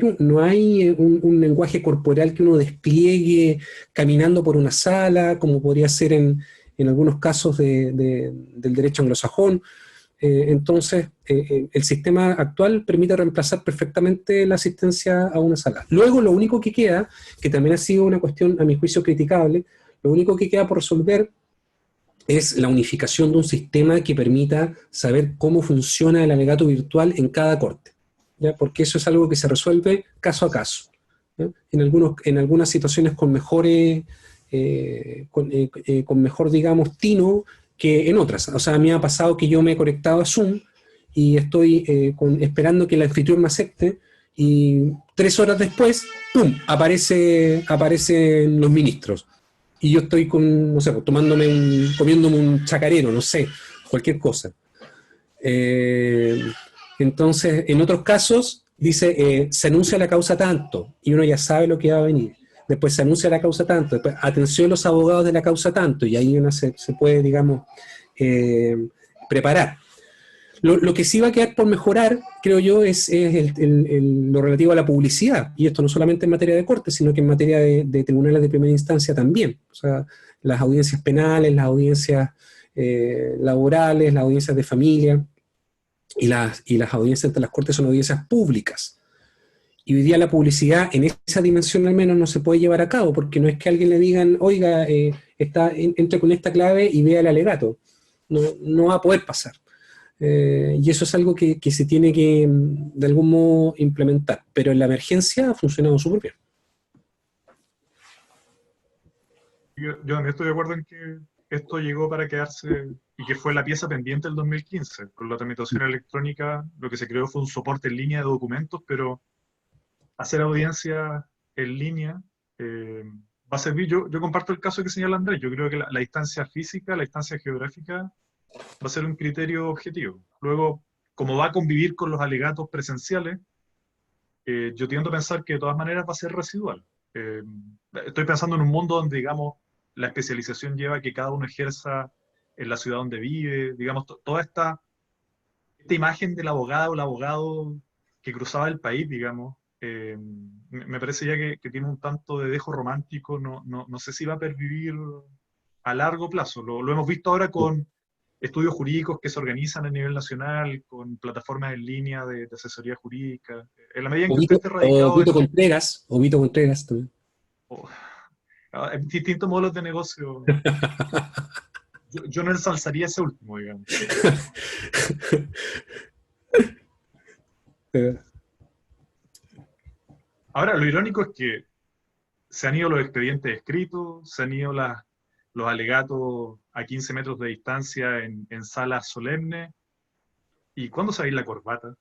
un lenguaje corporal que uno despliegue caminando por una sala, como podría ser en algunos casos del derecho anglosajón. Entonces, el sistema actual permite reemplazar perfectamente la asistencia a una sala. Luego, lo único que queda, que también ha sido una cuestión a mi juicio criticable, lo único que queda por resolver es la unificación de un sistema que permita saber cómo funciona el alegato virtual en cada corte, ¿ya? Porque eso es algo que se resuelve caso a caso, ¿ya? En algunas situaciones con mejores, con mejor, digamos, tino que en otras. O sea, a mí me ha pasado que yo me he conectado a Zoom y estoy esperando que el anfitrión me acepte, y 3 horas después, ¡pum!, aparecen los ministros. Y yo estoy no sé, comiéndome un chacarero, no sé, cualquier cosa. Entonces, en otros casos, dice, se anuncia la causa tanto, y uno ya sabe lo que va a venir. Después se anuncia la causa tanto, después, atención los abogados de la causa tanto, y ahí uno se puede, digamos, preparar. Lo que sí va a quedar por mejorar, creo yo, es lo relativo a la publicidad, y esto no solamente en materia de corte, sino que en materia de tribunales de primera instancia también. O sea, las audiencias penales, las audiencias laborales, las audiencias de familia, y las audiencias ante las cortes son audiencias públicas. Y hoy día la publicidad, en esa dimensión al menos, no se puede llevar a cabo, porque no es que a alguien le digan, oiga, entre con esta clave y vea el alegato. No va a poder pasar. Y eso es algo que se tiene que, de algún modo, implementar. Pero en la emergencia ha funcionado súper bien. Yo también estoy de acuerdo en que esto llegó para quedarse y que fue la pieza pendiente del 2015. Con la tramitación electrónica, lo que se creó fue un soporte en línea de documentos, pero hacer audiencia en línea va a servir. Yo comparto el caso que señala Andrés. Yo creo que la distancia física, la distancia geográfica, va a ser un criterio objetivo. Luego, como va a convivir con los alegatos presenciales, yo tiendo a pensar que de todas maneras va a ser residual. Estoy pensando en un mundo donde, digamos, la especialización lleva a que cada uno ejerza en la ciudad donde vive, digamos, toda esta imagen del abogado o el abogado que cruzaba el país, digamos, me parece ya que tiene un tanto de dejo romántico, no sé si va a pervivir a largo plazo. Lo hemos visto ahora con estudios jurídicos que se organizan a nivel nacional, con plataformas en línea de asesoría jurídica. En la medida en que usted esté radicado O Vito Contreras también. en distintos modelos de negocio, yo no ensalzaría ese último, digamos. Ahora, lo irónico es que se han ido los expedientes escritos, se han ido los alegatos a 15 metros de distancia en salas solemnes. ¿Y cuándo se va a ir la corbata?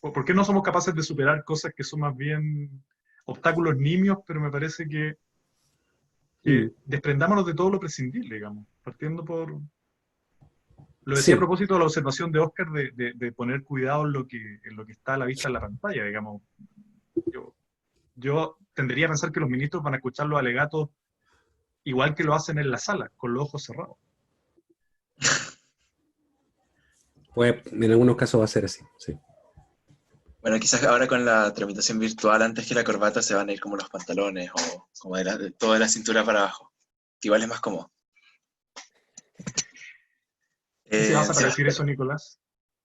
¿Por qué no somos capaces de superar cosas que son más bien obstáculos nimios, pero me parece que desprendámonos de todo lo prescindible, digamos, partiendo por... Lo decía Sí. a propósito de la observación de Oscar de poner cuidado en lo que está a la vista en la pantalla, digamos. Yo tendería a pensar que los ministros van a escuchar los alegatos igual que lo hacen en la sala, con los ojos cerrados. Pues en algunos casos va a ser así, sí. Bueno, quizás ahora con la tramitación virtual, antes que la corbata, se van a ir como los pantalones o como de toda la cintura para abajo. Que igual es más cómodo. ¿En qué se basa para Sí. decir eso, Nicolás?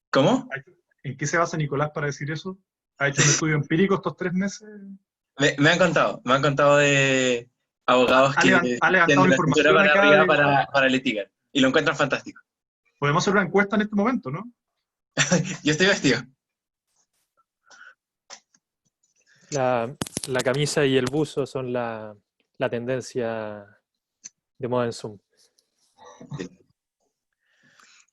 ¿Cómo? ¿En qué se basa Nicolás para decir eso? ¿Ha hecho un estudio empírico estos 3 meses? Me han contado de abogados Ha que levantado tienden la cintura información para acá arriba de... para litigar. Y lo encuentran fantástico. Podemos hacer una encuesta en este momento, ¿no? Yo estoy vestido. La camisa y el buzo son la tendencia de moda en Zoom.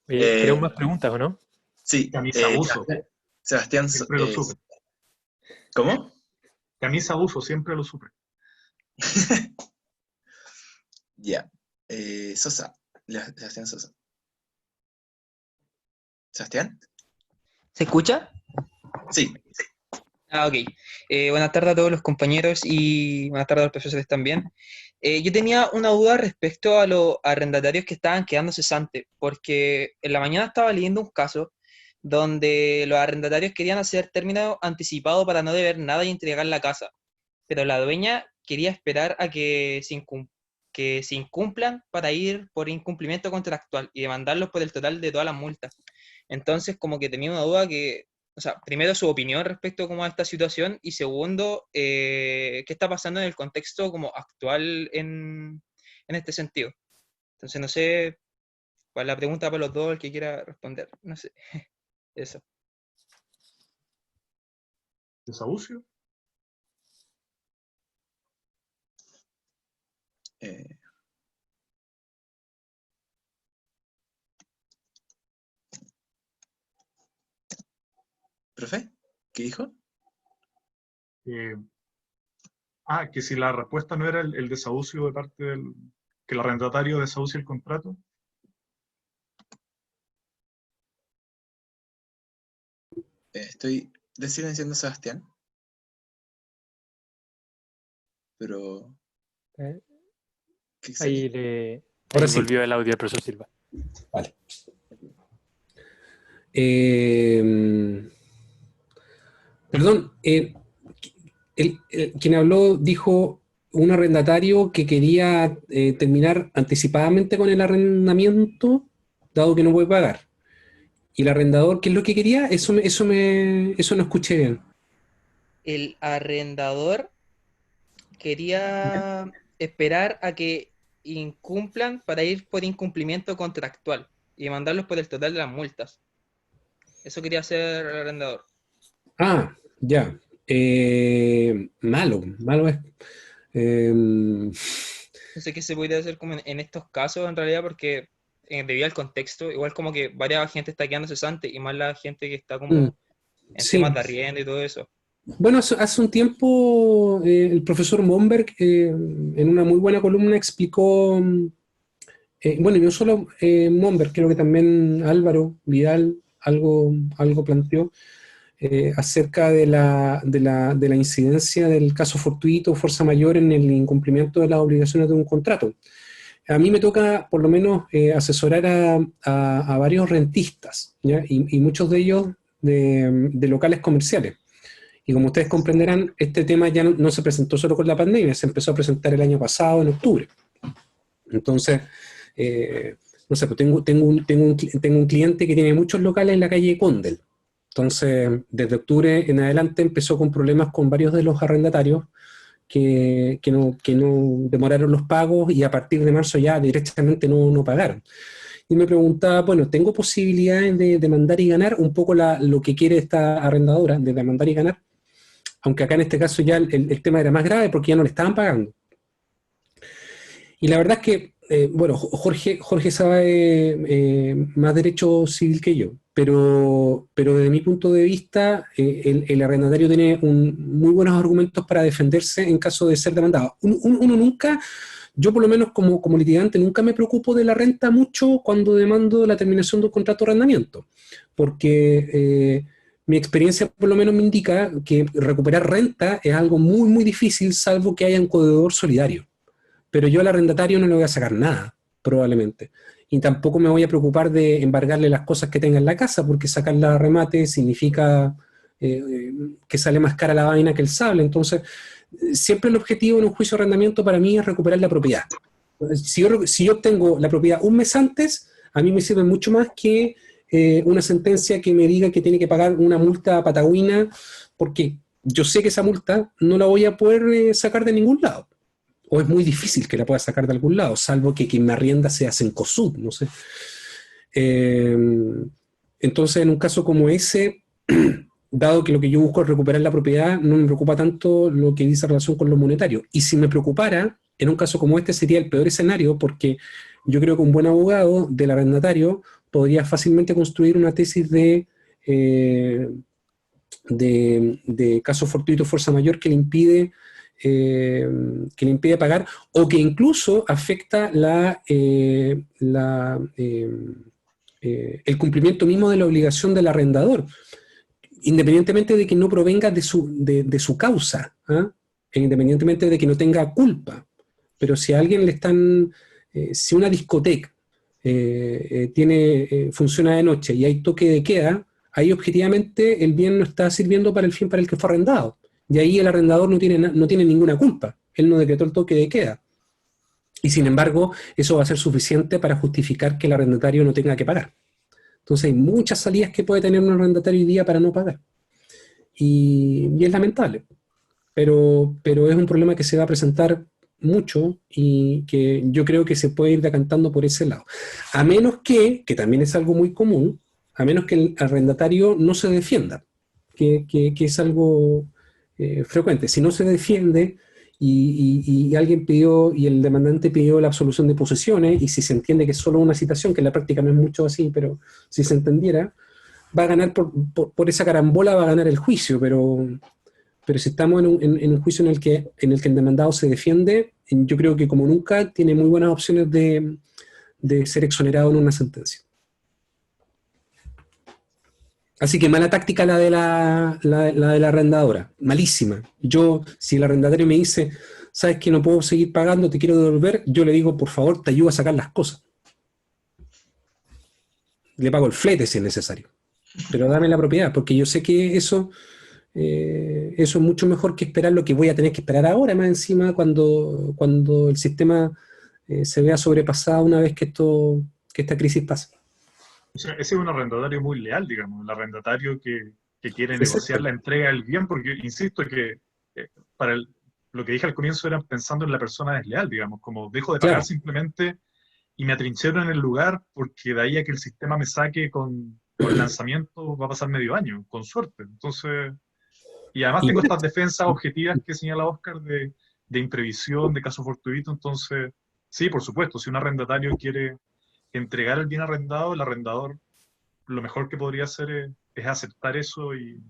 ¿Tenemos más preguntas o no? Sí. Camisa buzo. Sebastián, Siempre lo supe. ¿Cómo? Camisa buzo, siempre lo supe. Ya. Sosa. Sebastián Sosa. ¿Sebastián? ¿Se escucha? Sí. Ah, ok. Buenas tardes a todos los compañeros y buenas tardes a los profesores también. Yo tenía una duda respecto a los arrendatarios que estaban quedando cesantes, porque en la mañana estaba leyendo un caso donde los arrendatarios querían hacer término anticipado para no deber nada y entregar la casa, pero la dueña quería esperar a que se incumplan para ir por incumplimiento contractual y demandarlos por el total de todas las multas. Entonces, como que tenía una duda que, o sea, primero su opinión respecto como a esta situación y segundo, qué está pasando en el contexto como actual en este sentido. Entonces, no sé, cuál es la pregunta para los dos, el que quiera responder, no sé, eso. ¿Desahucio? ¿Profe? ¿Qué dijo? Que si la respuesta no era el desahucio de parte del... que el arrendatario desahucie el contrato. Estoy desilenciando a Sebastián. Pero... Ahí Ahora sí. volvió el audio del profesor Silva. Vale. Perdón, quien habló dijo un arrendatario que quería terminar anticipadamente con el arrendamiento, dado que no puede pagar. ¿Y el arrendador qué es lo que quería? Eso no escuché bien. El arrendador quería esperar a que incumplan para ir por incumplimiento contractual y mandarlos por el total de las multas. Eso quería hacer el arrendador. Ah, ya. Malo es. No sé qué se podría hacer como en estos casos, en realidad, porque debido al contexto, igual como que varias gente está quedando cesante, y más la gente que está Mm, como en sí. temas de arriendo y todo eso. Bueno, hace un tiempo el profesor Momberg en una muy buena columna explicó, bueno, y no solo Momberg, creo que también Álvaro Vidal algo planteó acerca de la incidencia del caso fortuito o fuerza mayor en el incumplimiento de las obligaciones de un contrato. A mí me toca, por lo menos, asesorar a varios rentistas, ¿ya? Y muchos de ellos de locales comerciales. Y como ustedes comprenderán, este tema ya no se presentó solo con la pandemia, se empezó a presentar el año pasado, en octubre. Entonces, no sé, pues tengo un cliente que tiene muchos locales en la calle Condel. Entonces, desde octubre en adelante empezó con problemas con varios de los arrendatarios que no demoraron los pagos y a partir de marzo ya directamente no pagaron. Y me preguntaba, bueno, ¿tengo posibilidades de demandar y ganar? Un poco lo que quiere esta arrendadora, de demandar y ganar, aunque acá en este caso ya el tema era más grave porque ya no le estaban pagando. Y la verdad es que, bueno, Jorge sabe más derecho civil que yo, pero desde mi punto de vista, el arrendatario tiene muy buenos argumentos para defenderse en caso de ser demandado. Uno nunca, yo por lo menos como litigante, nunca me preocupo de la renta mucho cuando demando la terminación de un contrato de arrendamiento, porque mi experiencia por lo menos me indica que recuperar renta es algo muy, muy difícil, salvo que haya un codedor solidario. Pero yo al arrendatario no le voy a sacar nada, probablemente. Y tampoco me voy a preocupar de embargarle las cosas que tenga en la casa, porque sacarla a remate significa que sale más cara la vaina que el sable. Entonces, siempre el objetivo en un juicio de arrendamiento para mí es recuperar la propiedad. Si yo tengo la propiedad un mes antes, a mí me sirve mucho más que una sentencia que me diga que tiene que pagar una multa patagüina, porque yo sé que esa multa no la voy a poder sacar de ningún lado. O es muy difícil que la pueda sacar de algún lado, salvo que quien me arrienda sea Cencosud, no sé. Entonces, en un caso como ese, dado que lo que yo busco es recuperar la propiedad, no me preocupa tanto lo que dice relación con lo monetario. Y si me preocupara, en un caso como este sería el peor escenario, porque yo creo que un buen abogado del arrendatario podría fácilmente construir una tesis de caso fortuito fuerza mayor que le impide pagar, o que incluso afecta el cumplimiento mismo de la obligación del arrendador, independientemente de que no provenga de su causa, ¿ah? E independientemente de que no tenga culpa. Pero si a alguien le están, si una discoteca funciona de noche y hay toque de queda, ahí objetivamente el bien no está sirviendo para el fin para el que fue arrendado. Y ahí el arrendador no tiene ninguna culpa. Él no decretó el toque de queda. Y sin embargo, eso va a ser suficiente para justificar que el arrendatario no tenga que pagar. Entonces hay muchas salidas que puede tener un arrendatario hoy día para no pagar. Y es lamentable. Pero es un problema que se va a presentar mucho y que yo creo que se puede ir decantando por ese lado. A menos que también es algo muy común, a menos que el arrendatario no se defienda, que es algo frecuente. Si no se defiende y alguien pidió, y el demandante pidió la absolución de posesiones, y si se entiende que es solo una citación, que en la práctica no es mucho así, pero si se entendiera, va a ganar por esa carambola, va a ganar el juicio, pero si estamos en un juicio en el que el demandado se defiende, yo creo que como nunca tiene muy buenas opciones de ser exonerado en una sentencia. Así que mala táctica la de la arrendadora, malísima. Yo, si el arrendatario me dice, sabes que no puedo seguir pagando, te quiero devolver, yo le digo, por favor, te ayudo a sacar las cosas. Le pago el flete si es necesario. Pero dame la propiedad, porque yo sé que eso es mucho mejor que esperar lo que voy a tener que esperar ahora, más encima, cuando el sistema se vea sobrepasado una vez que esta crisis pase. O sea, ese es un arrendatario muy leal, digamos, el arrendatario que quiere Exacto. negociar la entrega del bien, porque insisto que lo que dije al comienzo era pensando en la persona desleal, digamos, como dejo de pagar Claro. simplemente y me atrinchero en el lugar porque de ahí a que el sistema me saque con lanzamiento va a pasar medio año, con suerte. Entonces, y además tengo estas defensas objetivas que señala Oscar de imprevisión, de caso fortuito, entonces Sí, por supuesto, si un arrendatario quiere entregar el bien arrendado, el arrendador lo mejor que podría hacer es aceptar eso. Y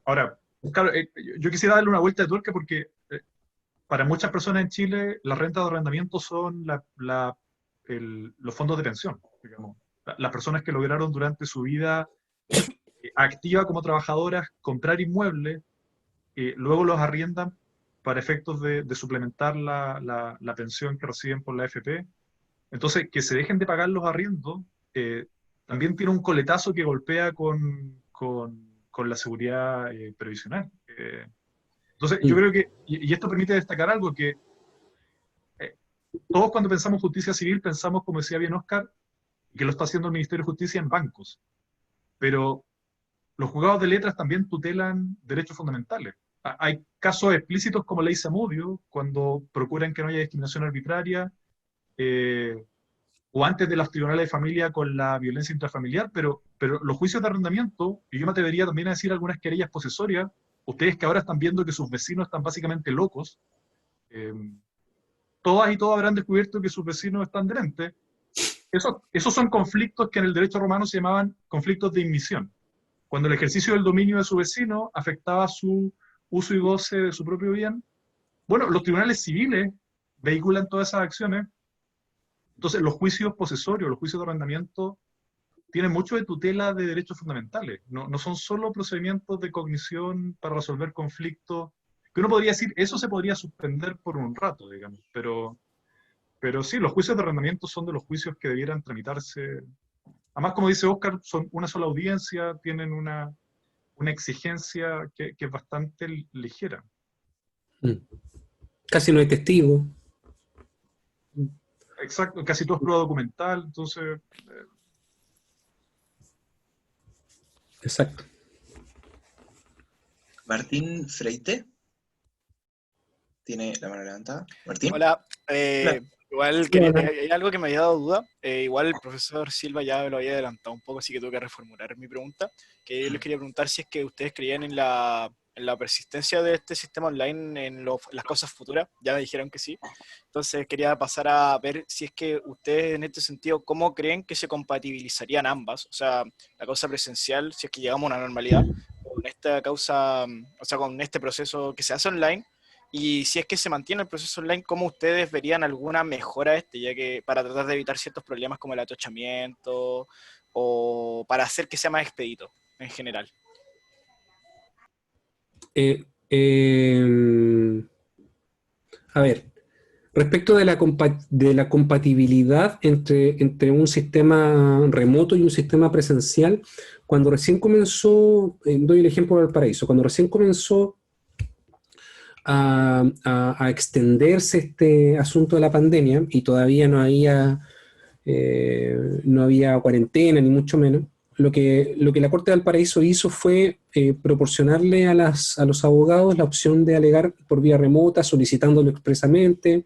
ahora, claro, yo quisiera darle una vuelta de tuerca porque para muchas personas en Chile las rentas de arrendamiento son los fondos de pensión, digamos. Las personas que lograron durante su vida activa como trabajadoras comprar inmuebles, luego los arriendan para efectos de suplementar la pensión que reciben por la AFP. Entonces, que se dejen de pagar los arriendos también tiene un coletazo que golpea con la seguridad previsional. Entonces, yo creo que, y esto permite destacar algo, que todos cuando pensamos justicia civil pensamos, como decía bien Oscar, que lo está haciendo el Ministerio de Justicia en bancos. Pero los juzgados de letras también tutelan derechos fundamentales. Hay casos explícitos como ley Zamudio, cuando procuran que no haya discriminación arbitraria, o antes de los tribunales de familia con la violencia intrafamiliar, pero los juicios de arrendamiento, y yo me atrevería también a decir algunas querellas posesorias, ustedes que ahora están viendo que sus vecinos están básicamente locos, todas y todos habrán descubierto que sus vecinos están delante. Esos son conflictos que en el derecho romano se llamaban conflictos de inmisión. Cuando el ejercicio del dominio de su vecino afectaba su uso y goce de su propio bien, bueno, los tribunales civiles vehiculan todas esas acciones. Entonces, los juicios posesorios, los juicios de arrendamiento, tienen mucho de tutela de derechos fundamentales. No son solo procedimientos de cognición para resolver conflictos, que uno podría decir, eso se podría suspender por un rato, digamos, pero sí, los juicios de arrendamiento son de los juicios que debieran tramitarse. Además, como dice Oscar, son una sola audiencia, tienen una exigencia que es bastante ligera. Casi no hay testigos. Exacto, casi todo es prueba documental, entonces... Exacto. Martín Freite tiene la mano levantada. Martín. Hola. Igual hay algo que me había dado duda. Igual el profesor Silva ya lo había adelantado un poco, así que tuve que reformular mi pregunta. Que yo les quería preguntar si es que ustedes creían en la persistencia de este sistema online en las cosas futuras. Ya me dijeron que sí. Entonces quería pasar a ver si es que ustedes en este sentido, ¿cómo creen que se compatibilizarían ambas? O sea, la causa presencial, si es que llegamos a una normalidad, con esta causa, o sea, con este proceso que se hace online. Y si es que se mantiene el proceso online, ¿cómo ustedes verían alguna mejora ya que para tratar de evitar ciertos problemas como el atochamiento o para hacer que sea más expedito en general? A ver, respecto de la compatibilidad entre un sistema remoto y un sistema presencial, cuando recién comenzó, doy el ejemplo de Valparaíso, cuando recién comenzó a extenderse este asunto de la pandemia y todavía no había cuarentena ni mucho menos, lo que la Corte de Valparaíso hizo fue proporcionarle a los abogados la opción de alegar por vía remota, solicitándolo expresamente,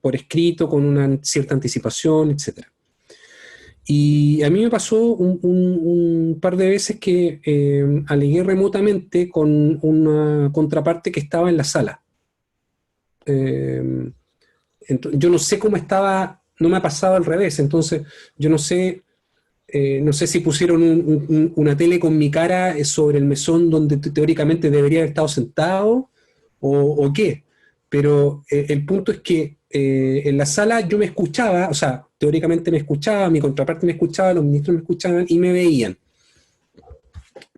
por escrito, con una cierta anticipación, etc. Y a mí me pasó un par de veces que alegué remotamente con una contraparte que estaba en la sala. Yo no sé cómo estaba, no me ha pasado al revés, entonces yo no sé si pusieron una tele con mi cara sobre el mesón donde teóricamente debería haber estado sentado o qué, pero el punto es que en la sala yo me escuchaba, o sea, teóricamente me escuchaba, mi contraparte me escuchaba, los ministros me escuchaban y me veían.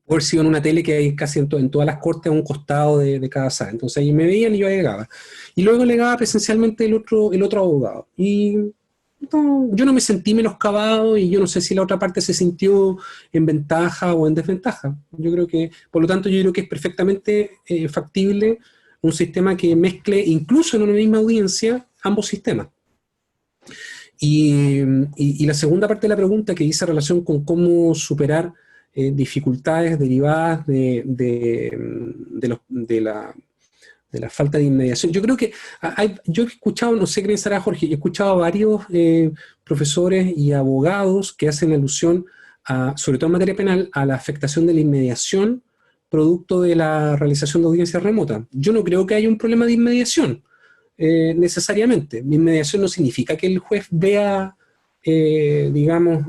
Por si en una tele que hay casi en todas las cortes a un costado de cada sala. Entonces ahí me veían y yo alegaba. Y luego alegaba presencialmente el otro abogado. Y no, yo no me sentí menoscabado y yo no sé si la otra parte se sintió en ventaja o en desventaja. Yo creo que, por lo tanto, yo creo que es perfectamente factible un sistema que mezcle, incluso en una misma audiencia, ambos sistemas. Y la segunda parte de la pregunta, que dice relación con cómo superar dificultades derivadas de la falta de inmediación. Yo creo que yo he escuchado, no sé qué pensará Jorge, he escuchado a varios profesores y abogados que hacen alusión, sobre todo en materia penal, a la afectación de la inmediación producto de la realización de audiencias remotas. Yo no creo que haya un problema de inmediación, necesariamente. Inmediación no significa que el juez vea, digamos,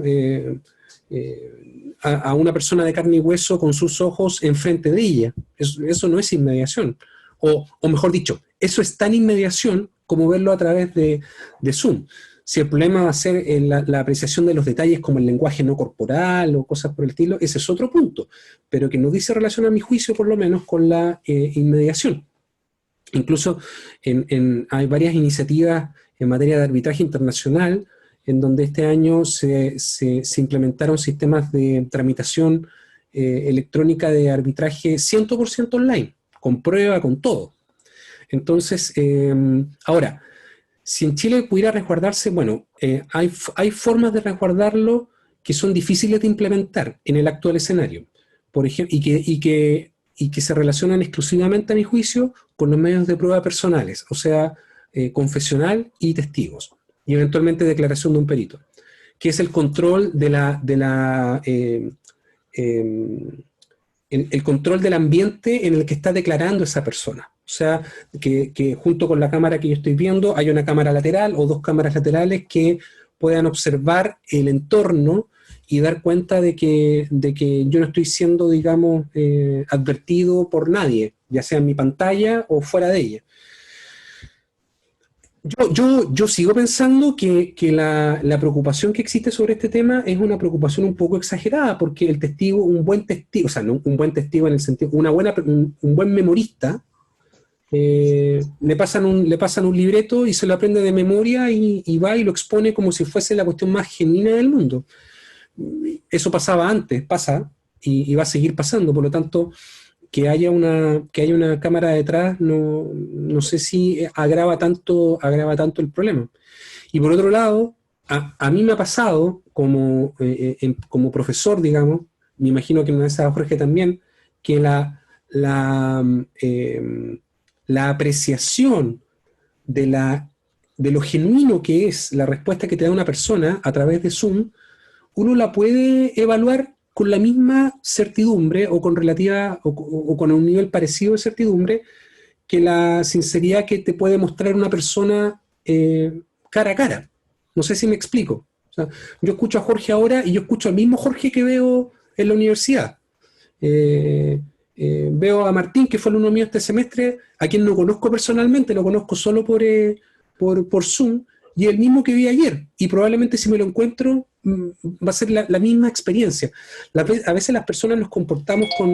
a una persona de carne y hueso con sus ojos enfrente de ella. Eso no es inmediación. O mejor dicho, eso es tan inmediación como verlo a través de Zoom. Si el problema va a ser la apreciación de los detalles como el lenguaje no corporal o cosas por el estilo, ese es otro punto, pero que no dice relación a mi juicio por lo menos con la inmediación. Incluso hay varias iniciativas en materia de arbitraje internacional en donde este año se implementaron sistemas de tramitación electrónica de arbitraje 100% online, con prueba, con todo. Entonces, ahora, si en Chile pudiera resguardarse, bueno, hay formas de resguardarlo que son difíciles de implementar en el actual escenario, por ejemplo, y que se relacionan exclusivamente, a mi juicio, con los medios de prueba personales, o sea, confesional y testigos, y eventualmente declaración de un perito, que es el control el control del ambiente en el que está declarando esa persona. O sea, que junto con la cámara que yo estoy viendo hay una cámara lateral o dos cámaras laterales que puedan observar el entorno y dar cuenta de que yo no estoy siendo, digamos, advertido por nadie, ya sea en mi pantalla o fuera de ella. Yo sigo pensando que la preocupación que existe sobre este tema es una preocupación un poco exagerada, porque el testigo, un buen testigo, o sea, no un buen testigo en el sentido, un buen memorista, le pasan un libreto y se lo aprende de memoria y va y lo expone como si fuese la cuestión más genuina del mundo. Eso pasaba antes, pasa y va a seguir pasando, por lo tanto, que haya una cámara detrás no sé si agrava tanto el problema. Y por otro lado, a mí me ha pasado como profesor, digamos, me imagino que en una de esas Jorge también, que la apreciación de lo genuino que es la respuesta que te da una persona a través de Zoom, uno la puede evaluar con la misma certidumbre o con relativa o con un nivel parecido de certidumbre que la sinceridad que te puede mostrar una persona cara a cara. No sé si me explico. O sea, yo escucho a Jorge ahora y yo escucho al mismo Jorge que veo en la universidad. Veo a Martín, que fue alumno mío este semestre, a quien no conozco personalmente, lo conozco solo por Zoom, y el mismo que vi ayer. Y probablemente si me lo encuentro, va a ser la misma experiencia. A veces las personas nos comportamos de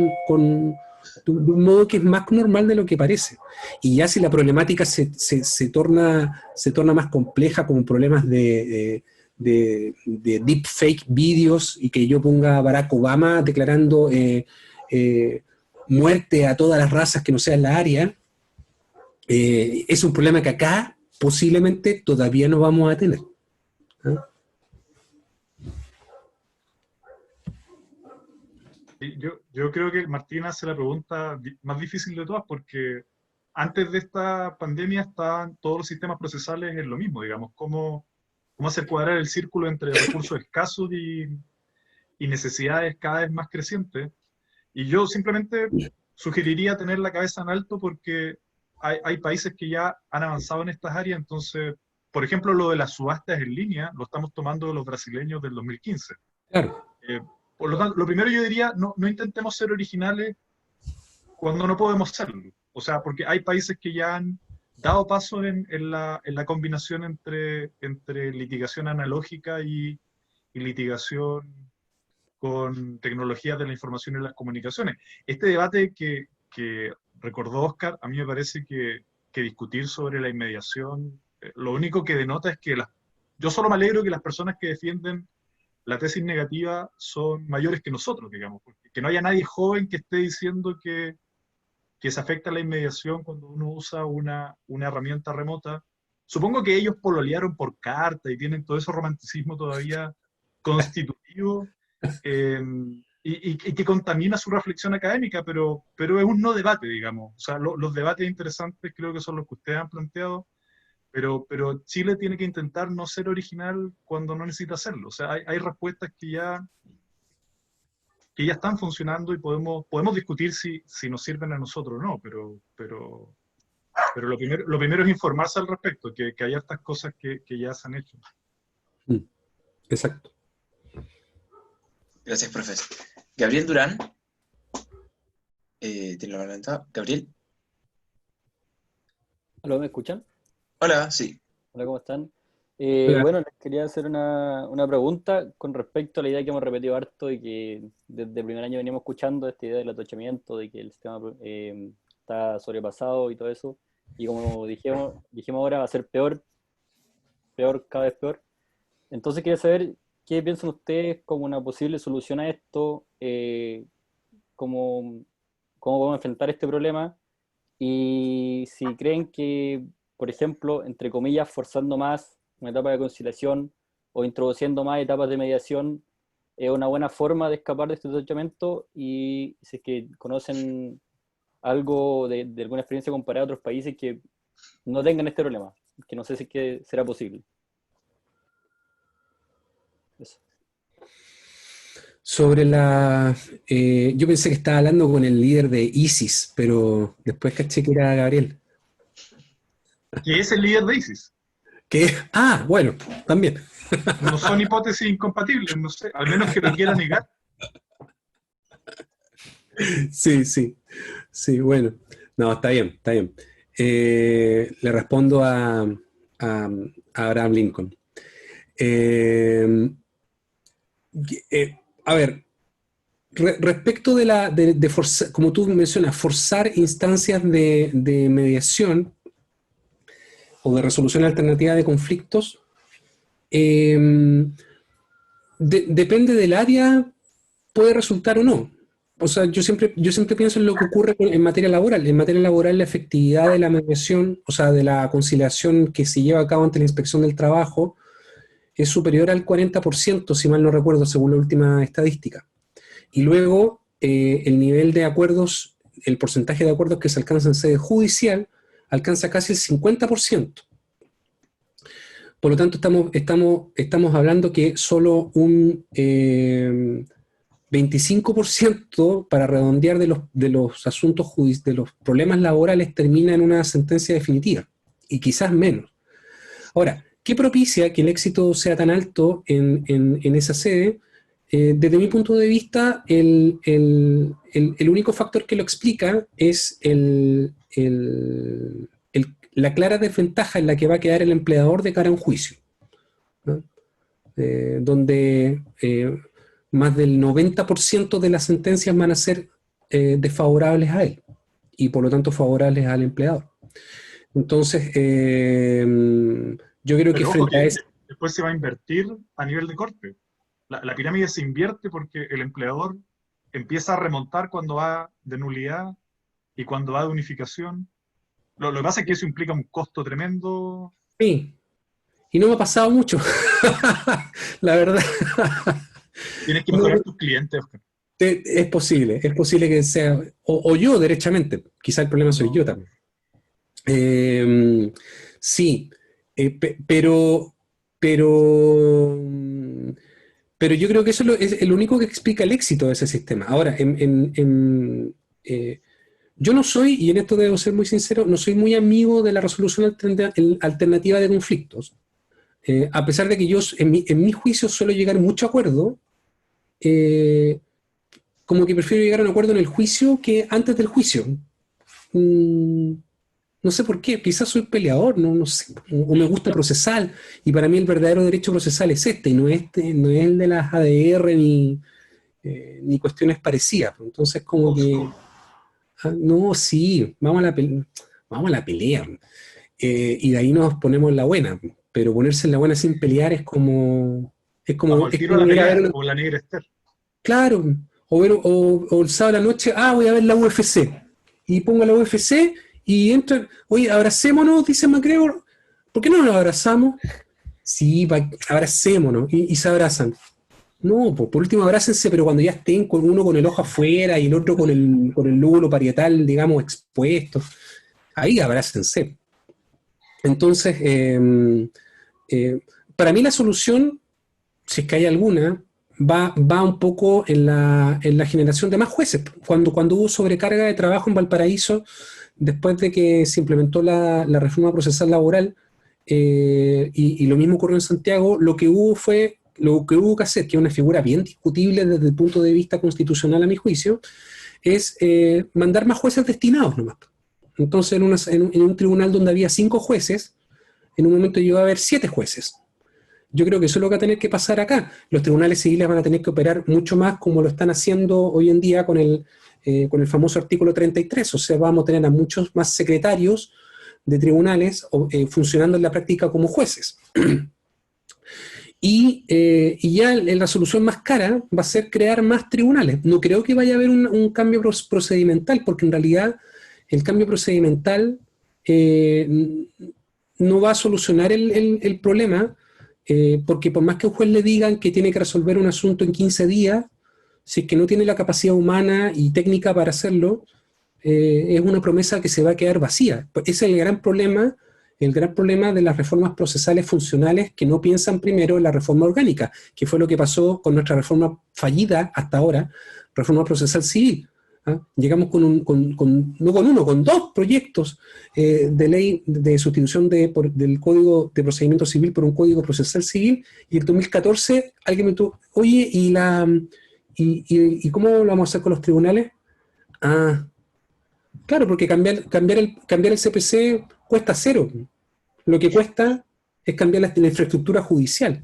un modo que es más normal de lo que parece. Y ya si la problemática se torna más compleja, como problemas de deepfake vídeos, y que yo ponga a Barack Obama declarando muerte a todas las razas que no sean la área, es un problema que acá posiblemente todavía no vamos a tener. ¿Ah? Yo creo que Martín hace la pregunta más difícil de todas, porque antes de esta pandemia estaban todos los sistemas procesales en lo mismo, digamos, cómo hacer cuadrar el círculo entre recursos escasos y necesidades cada vez más crecientes. Y yo simplemente sugeriría tener la cabeza en alto, porque hay países que ya han avanzado en estas áreas. Entonces, por ejemplo, lo de las subastas en línea lo estamos tomando de los brasileños del 2015. Claro. Por lo tanto, lo primero yo diría, no intentemos ser originales cuando no podemos serlo. O sea, porque hay países que ya han dado paso en la combinación entre litigación analógica y litigación con tecnologías de la información y las comunicaciones. Este debate que recordó Oscar, a mí me parece que discutir sobre la inmediación, lo único que denota es que yo solo me alegro que las personas que defienden la tesis negativa son mayores que nosotros, digamos, porque que no haya nadie joven que esté diciendo que se afecta la inmediación cuando uno usa una herramienta remota. Supongo que ellos pololearon por carta y tienen todo ese romanticismo todavía constitutivo, y que contamina su reflexión académica, pero es un no debate, digamos. O sea, los debates interesantes creo que son los que ustedes han planteado, pero Chile tiene que intentar no ser original cuando no necesita hacerlo. O sea, hay respuestas que ya que ya están funcionando y podemos discutir si nos sirven a nosotros o no, pero lo primero es informarse al respecto, que hay hartas cosas que ya se han hecho. Exacto. Gracias, profesor. Gabriel Durán. Tiene la mano levantada. Gabriel. ¿Aló, me escuchan? Hola, sí. Hola, ¿cómo están? Hola. Bueno, les quería hacer una pregunta con respecto a la idea que hemos repetido harto y que desde el primer año veníamos escuchando, esta idea del atochamiento, de que el sistema está sobrepasado y todo eso. Y como dijimos ahora, va a ser peor, cada vez peor. Entonces quería saber qué piensan ustedes como una posible solución a esto, cómo podemos enfrentar este problema, y si creen que, por ejemplo, entre comillas, forzando más una etapa de conciliación o introduciendo más etapas de mediación es una buena forma de escapar de este atochamiento, y si es que conocen algo de alguna experiencia comparada a otros países que no tengan este problema, que no sé si es que será posible. Eso. Sobre yo pensé que estaba hablando con el líder de ISIS, pero después caché que era Gabriel. ¿Qué es el líder de ISIS? Bueno, también. No son hipótesis incompatibles, no sé, al menos que lo quiera negar. Sí, bueno. No, está bien. Le respondo a Abraham Lincoln. A ver, respecto de forzar, como tú mencionas, forzar instancias de mediación o de resolución alternativa de conflictos, depende del área, puede resultar o no. O sea, yo siempre pienso en lo que ocurre en materia laboral. En materia laboral, la efectividad de la mediación, o sea, de la conciliación que se lleva a cabo ante la inspección del trabajo, es superior al 40%, si mal no recuerdo, según la última estadística. Y luego, el nivel de acuerdos, el porcentaje de acuerdos que se alcanza en sede judicial, alcanza casi el 50%. Por lo tanto, estamos hablando que solo un 25%, para redondear, de los asuntos de los problemas laborales termina en una sentencia definitiva, y quizás menos. Ahora, ¿qué propicia que el éxito sea tan alto en esa sede? Desde mi punto de vista, el único factor que lo explica es la clara desventaja en la que va a quedar el empleador de cara a un juicio, ¿no? Donde más del 90% de las sentencias van a ser desfavorables a él, y por lo tanto favorables al empleador. Entonces, yo creo que frente a eso... Después se va a invertir a nivel de corte. La pirámide se invierte porque el empleador empieza a remontar cuando va de nulidad y cuando va de unificación. Lo que pasa es que eso implica un costo tremendo. Sí, y no me ha pasado mucho, la verdad. Tienes que mejorar tus clientes, Oscar. Es posible que sea, o yo derechamente, quizá el problema soy yo también. Sí, pero yo creo que eso es el único que explica el éxito de ese sistema. Ahora, yo no soy, y en esto debo ser muy sincero, no soy muy amigo de la resolución alternativa de conflictos. A pesar de que yo, en mi juicio, suelo llegar mucho a acuerdo, como que prefiero llegar a un acuerdo en el juicio que antes del juicio. No sé por qué, quizás soy peleador, no sé, o me gusta procesal, y para mí el verdadero derecho procesal es y no es el de las ADR ni cuestiones parecidas. Entonces, como que... no, sí, vamos a la pelea. Y de ahí nos ponemos en la buena, pero ponerse en la buena sin pelear es como... Como el tiro a la pelea, o la negra Esther. Claro, o el sábado a la noche, voy a ver la UFC, y pongo la UFC, y entran, oye, abracémonos, dice McGregor, ¿por qué no nos abrazamos? Sí, abracémonos, y se abrazan. No, por último abrácense, pero cuando ya estén con uno con el ojo afuera y el otro con el lóbulo parietal, digamos, expuesto, ahí abrácense. Entonces, para mí la solución, si es que hay alguna, va un poco en la generación de más jueces. Cuando hubo sobrecarga de trabajo en Valparaíso, después de que se implementó la reforma procesal laboral, y lo mismo ocurrió en Santiago, lo que hubo que hacer, que es una figura bien discutible desde el punto de vista constitucional a mi juicio, es mandar más jueces destinados nomás. Entonces, en un tribunal donde había 5 jueces, en un momento llegó a haber 7 jueces. Yo creo que eso es lo que va a tener que pasar acá. Los tribunales civiles van a tener que operar mucho más como lo están haciendo hoy en día con el famoso artículo 33. O sea, vamos a tener a muchos más secretarios de tribunales funcionando en la práctica como jueces. Y ya la solución más cara va a ser crear más tribunales. No creo que vaya a haber un cambio procedimental, porque en realidad el cambio procedimental no va a solucionar el problema, porque por más que a un juez le digan que tiene que resolver un asunto en 15 días, si es que no tiene la capacidad humana y técnica para hacerlo, es una promesa que se va a quedar vacía. Ese es el gran problema de las reformas procesales funcionales, que no piensan primero en la reforma orgánica, que fue lo que pasó con nuestra reforma fallida hasta ahora, reforma procesal civil. ¿Ah? Llegamos con 2 proyectos de ley de sustitución del Código de Procedimiento Civil por un Código Procesal Civil, y en 2014 alguien me dijo, oye, ¿y cómo lo vamos a hacer con los tribunales? Ah, claro, porque cambiar el CPC cuesta 0. Lo que cuesta es cambiar la infraestructura judicial.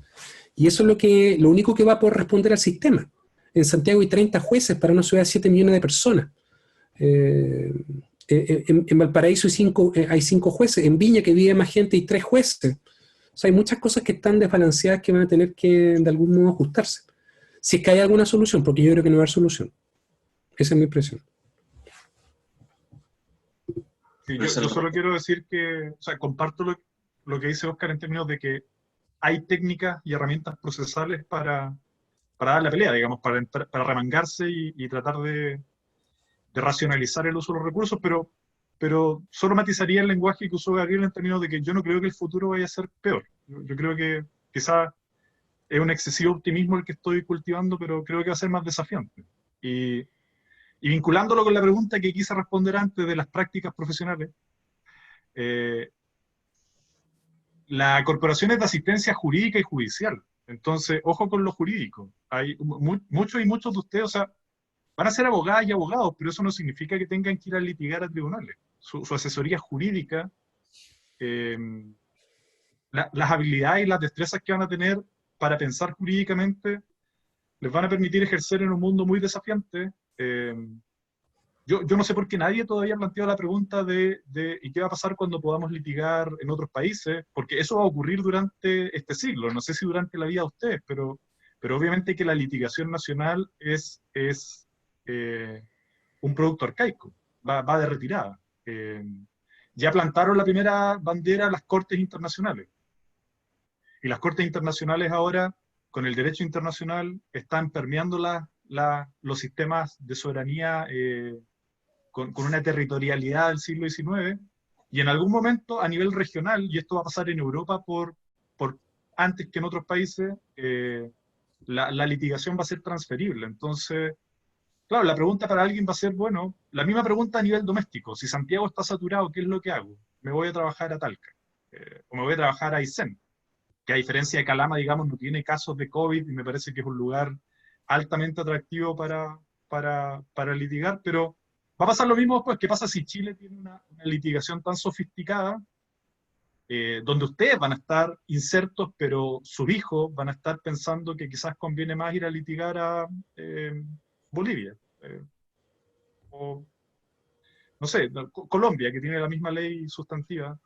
Y eso es lo único que va a poder responder al sistema. En Santiago hay 30 jueces para una ciudad de 7 millones de personas. En Valparaíso hay 5 jueces. En Viña, que vive más gente, hay 3 jueces. O sea, hay muchas cosas que están desbalanceadas que van a tener que de algún modo ajustarse. Si es que hay alguna solución, porque yo creo que no va a haber solución. Esa es mi impresión. Sí, yo solo quiero decir que, o sea, comparto lo que dice Óscar en términos de que hay técnicas y herramientas procesales para dar la pelea, digamos, para remangarse y tratar de racionalizar el uso de los recursos, pero solo matizaría el lenguaje que usó Gabriel en términos de que yo no creo que el futuro vaya a ser peor. Yo creo que quizá es un excesivo optimismo el que estoy cultivando, pero creo que va a ser más desafiante. Y vinculándolo con la pregunta que quise responder antes de las prácticas profesionales, la corporación es de asistencia jurídica y judicial. Entonces, ojo con lo jurídico. Hay muchos de ustedes, o sea, van a ser abogadas y abogados, pero eso no significa que tengan que ir a litigar a tribunales. Su asesoría jurídica, las habilidades y las destrezas que van a tener para pensar jurídicamente, les van a permitir ejercer en un mundo muy desafiante. Yo no sé por qué nadie todavía ha planteado la pregunta de ¿y qué va a pasar cuando podamos litigar en otros países? Porque eso va a ocurrir durante este siglo, no sé si durante la vida de ustedes, pero obviamente que la litigación nacional es un producto arcaico, va de retirada. Ya plantaron la primera bandera las cortes internacionales. Y las cortes internacionales ahora, con el derecho internacional, están permeando los sistemas de soberanía con una territorialidad del siglo XIX, y en algún momento a nivel regional, y esto va a pasar en Europa por antes que en otros países, la litigación va a ser transferible. Entonces, claro, la pregunta para alguien va a ser, bueno, la misma pregunta a nivel doméstico. Si Santiago está saturado, ¿qué es lo que hago? Me voy a trabajar a Talca, o me voy a trabajar a Aysén, que a diferencia de Calama, digamos, no tiene casos de COVID, y me parece que es un lugar altamente atractivo para litigar, pero va a pasar lo mismo después. ¿Qué pasa si Chile tiene una litigación tan sofisticada, donde ustedes van a estar insertos, pero sus hijos van a estar pensando que quizás conviene más ir a litigar a Bolivia? O, no sé, Colombia, que tiene la misma ley sustantiva.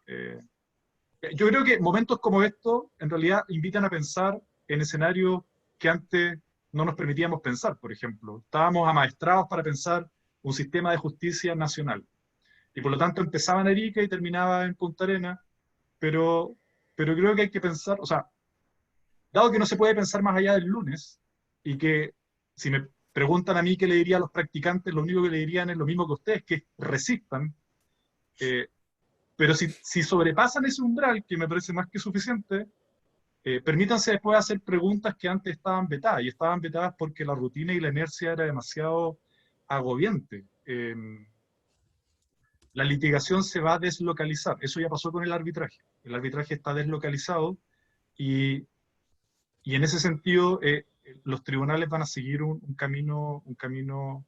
Yo creo que momentos como estos, en realidad, invitan a pensar en escenarios que antes no nos permitíamos pensar. Por ejemplo, estábamos amaestrados para pensar un sistema de justicia nacional. Y por lo tanto empezaba en Arica y terminaba en Punta Arenas, pero creo que hay que pensar, o sea, dado que no se puede pensar más allá del lunes, y que si me preguntan a mí qué le diría a los practicantes, lo único que le dirían es lo mismo que ustedes, que resistan, pero si sobrepasan ese umbral, que me parece más que suficiente, permítanse después hacer preguntas que antes estaban vetadas, y estaban vetadas porque la rutina y la inercia era demasiado agobiante. La litigación se va a deslocalizar, eso ya pasó con el arbitraje está deslocalizado, y en ese sentido los tribunales van a seguir un camino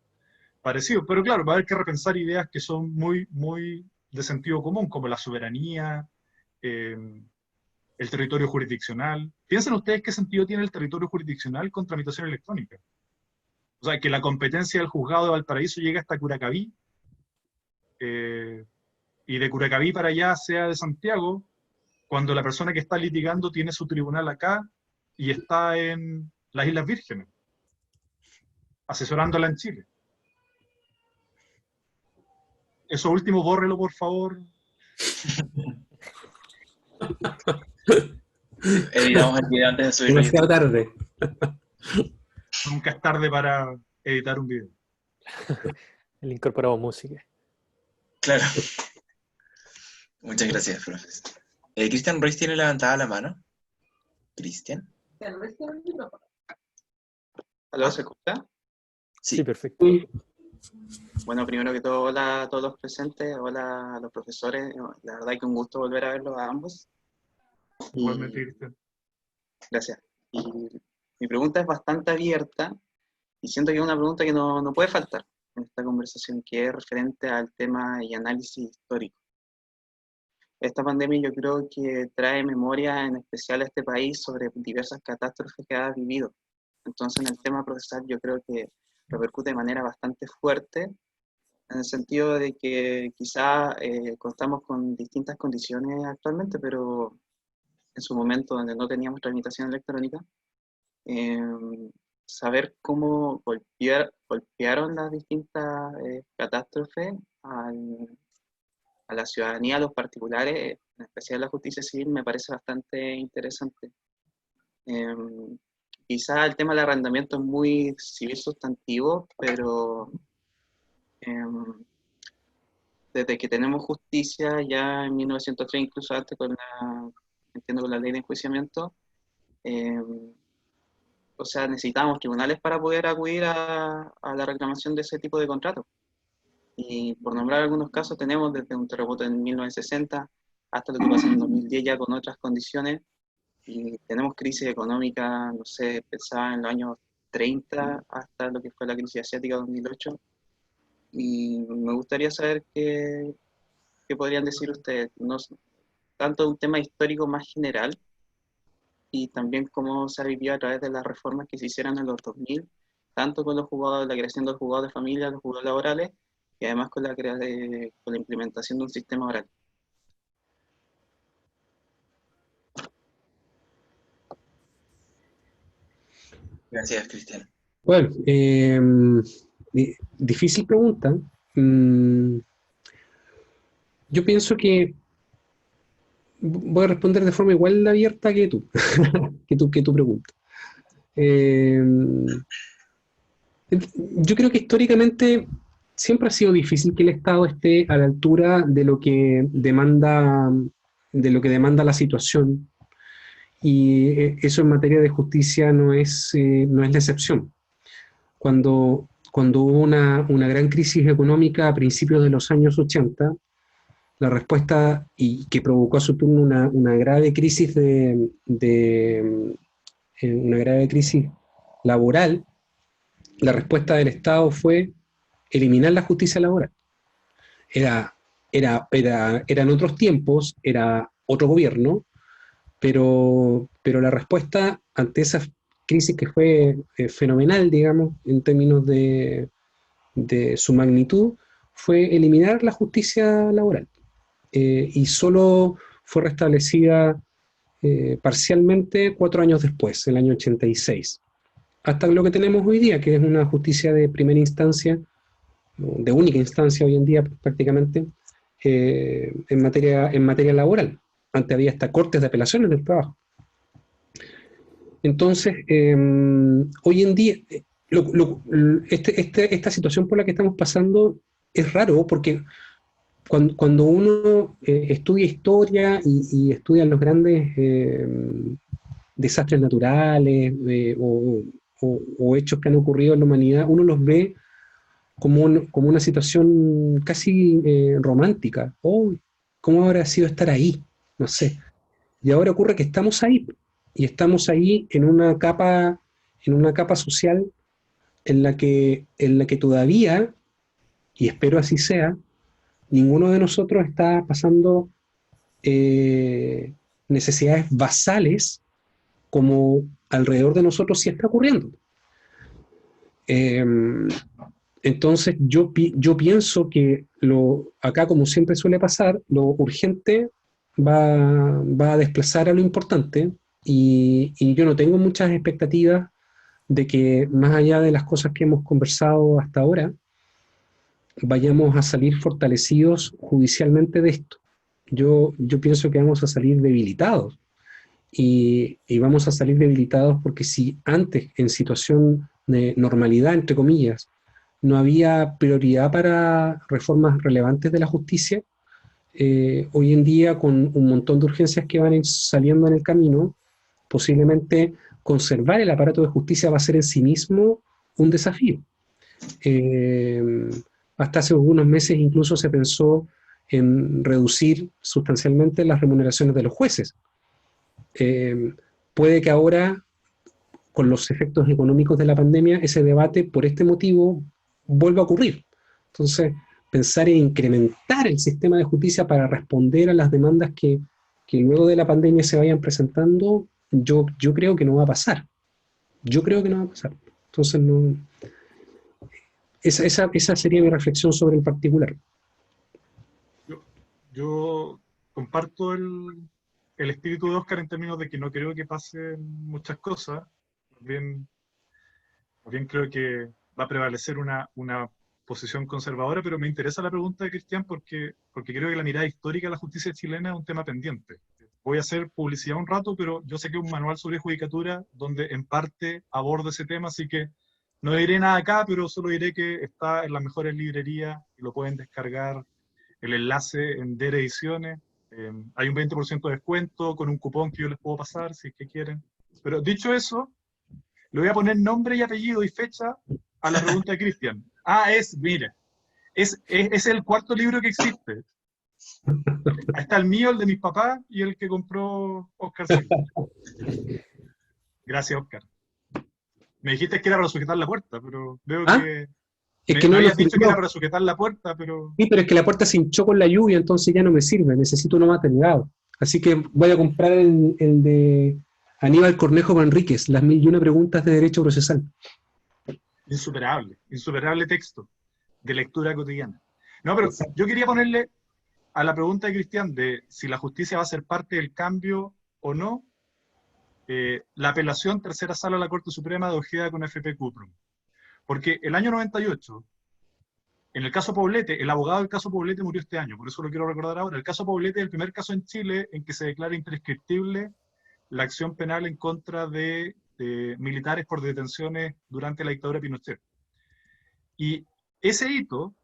parecido, pero claro, va a haber que repensar ideas que son muy, muy de sentido común, como la soberanía, el territorio jurisdiccional. Piensen ustedes qué sentido tiene el territorio jurisdiccional con tramitación electrónica. O sea, que la competencia del juzgado de Valparaíso llegue hasta Curacaví, y de Curacaví para allá sea de Santiago, cuando la persona que está litigando tiene su tribunal acá y está en las Islas Vírgenes, asesorándola en Chile. Eso último, bórrelo, por favor. Editamos el video antes de subirlo. Demasiado tarde. Nunca es tarde para editar un video. Le incorporamos música. Claro. Muchas gracias, profesor. Cristian Royce tiene levantada la mano. Cristian. ¿Aló, se escucha? Sí, perfecto. Bueno, primero que todo, hola a todos los presentes, hola a los profesores. La verdad que un gusto volver a verlos a ambos. Igualmente, Cristian. Gracias. Y mi pregunta es bastante abierta y siento que es una pregunta que no puede faltar en esta conversación, que es referente al tema y análisis histórico. Esta pandemia yo creo que trae memoria en especial a este país sobre diversas catástrofes que ha vivido. Entonces en el tema procesal yo creo que repercute de manera bastante fuerte, en el sentido de que quizá contamos con distintas condiciones actualmente, pero en su momento donde no teníamos tramitación electrónica, saber cómo golpearon las distintas catástrofes a la ciudadanía, a los particulares, en especial la justicia civil, me parece bastante interesante. Quizá el tema del arrendamiento es muy civil sustantivo, pero desde que tenemos justicia, ya en 1903, incluso antes entiendo con la ley de enjuiciamiento, o sea, necesitábamos tribunales para poder acudir a la reclamación de ese tipo de contratos. Y por nombrar algunos casos, tenemos desde un terremoto en 1960 hasta lo que pasó en 2010 ya con otras condiciones, y tenemos crisis económica, no sé, pensaba en los años 30 hasta lo que fue la crisis asiática 2008, y me gustaría saber qué podrían decir ustedes, no, tanto un tema histórico más general, y también cómo se ha vivido a través de las reformas que se hicieron en los 2000, tanto con los juzgados, la creación de los juzgados de familia, los juzgados laborales, y además con la implementación de un sistema oral. Gracias, Cristian. Bueno, difícil pregunta. Yo pienso que voy a responder de forma igual de abierta que tú, que tu pregunta. Yo creo que históricamente siempre ha sido difícil que el Estado esté a la altura de lo que demanda la situación, y eso en materia de justicia no es la excepción. Cuando hubo una gran crisis económica a principios de los años 80, la respuesta, y que provocó a su turno una grave crisis una grave crisis laboral, la respuesta del Estado fue eliminar la justicia laboral. Eran otros tiempos, era otro gobierno, pero la respuesta ante esa crisis, que fue fenomenal, digamos, en términos de su magnitud, fue eliminar la justicia laboral. Y solo fue restablecida parcialmente 4 años después, el año 86. Hasta lo que tenemos hoy día, que es una justicia de primera instancia, de única instancia hoy en día prácticamente, en materia laboral. Antes había hasta cortes de apelaciones del trabajo. Entonces, hoy en día, esta situación por la que estamos pasando es raro, porque cuando uno estudia historia y estudia los grandes desastres naturales o hechos que han ocurrido en la humanidad, uno los ve como una situación casi romántica. Oh, ¿cómo habrá sido estar ahí? No sé. Y ahora ocurre que estamos ahí, y estamos ahí en una capa social en la que todavía, y espero así sea, ninguno de nosotros está pasando necesidades basales como alrededor de nosotros sí está ocurriendo. Entonces yo pienso que acá, como siempre suele pasar, lo urgente va a desplazar a lo importante, y yo no tengo muchas expectativas de que, más allá de las cosas que hemos conversado hasta ahora, vayamos a salir fortalecidos judicialmente de esto. Yo pienso que vamos a salir debilitados, y vamos a salir debilitados porque si antes, en situación de normalidad, entre comillas, no había prioridad para reformas relevantes de la justicia, hoy en día, con un montón de urgencias que van a ir saliendo en el camino, posiblemente conservar el aparato de justicia va a ser en sí mismo un desafío. Hasta hace algunos meses incluso se pensó en reducir sustancialmente las remuneraciones de los jueces. Puede que ahora, con los efectos económicos de la pandemia, ese debate, por este motivo, vuelva a ocurrir. Entonces, pensar en incrementar el sistema de justicia para responder a las demandas que luego de la pandemia se vayan presentando, yo creo que no va a pasar. Yo creo que no va a pasar. Entonces, no, esa sería mi reflexión sobre el particular. Yo comparto el espíritu de Óscar en términos de que no creo que pasen muchas cosas. Más bien creo que va a prevalecer una posición conservadora, pero me interesa la pregunta de Cristian porque creo que la mirada histórica de la justicia chilena es un tema pendiente. Voy a hacer publicidad un rato, pero yo saqué un manual sobre judicatura donde en parte abordo ese tema, así que no diré nada acá, pero solo diré que está en las mejores librerías y lo pueden descargar, el enlace en DER Ediciones. Hay un 20% de descuento con un cupón que yo les puedo pasar si es que quieren. Pero dicho eso, le voy a poner nombre y apellido y fecha a la pregunta de Cristian. Mire, es el cuarto libro que existe. Ahí está el mío, el de mis papás y el que compró Óscar Silva. Gracias, Óscar. Me dijiste que era para sujetar la puerta, pero veo que... Es que no habías dicho que era para sujetar la puerta, pero... Sí, pero es que la puerta se hinchó con la lluvia, entonces ya no me sirve, necesito uno más delgado. Así que voy a comprar el de Aníbal Cornejo Manríquez, las 1001 preguntas de derecho procesal. Insuperable texto de lectura cotidiana. No, pero yo quería ponerle a la pregunta de Cristian de si la justicia va a ser parte del cambio o no, la apelación tercera sala de la Corte Suprema de Ojeda con FP Cuprum. Porque el año 98, en el caso Poblete, el abogado del caso Poblete murió este año, por eso lo quiero recordar ahora. El caso Poblete es el primer caso en Chile en que se declara imprescriptible la acción penal en contra de militares por detenciones durante la dictadura de Pinochet. Y ese hito,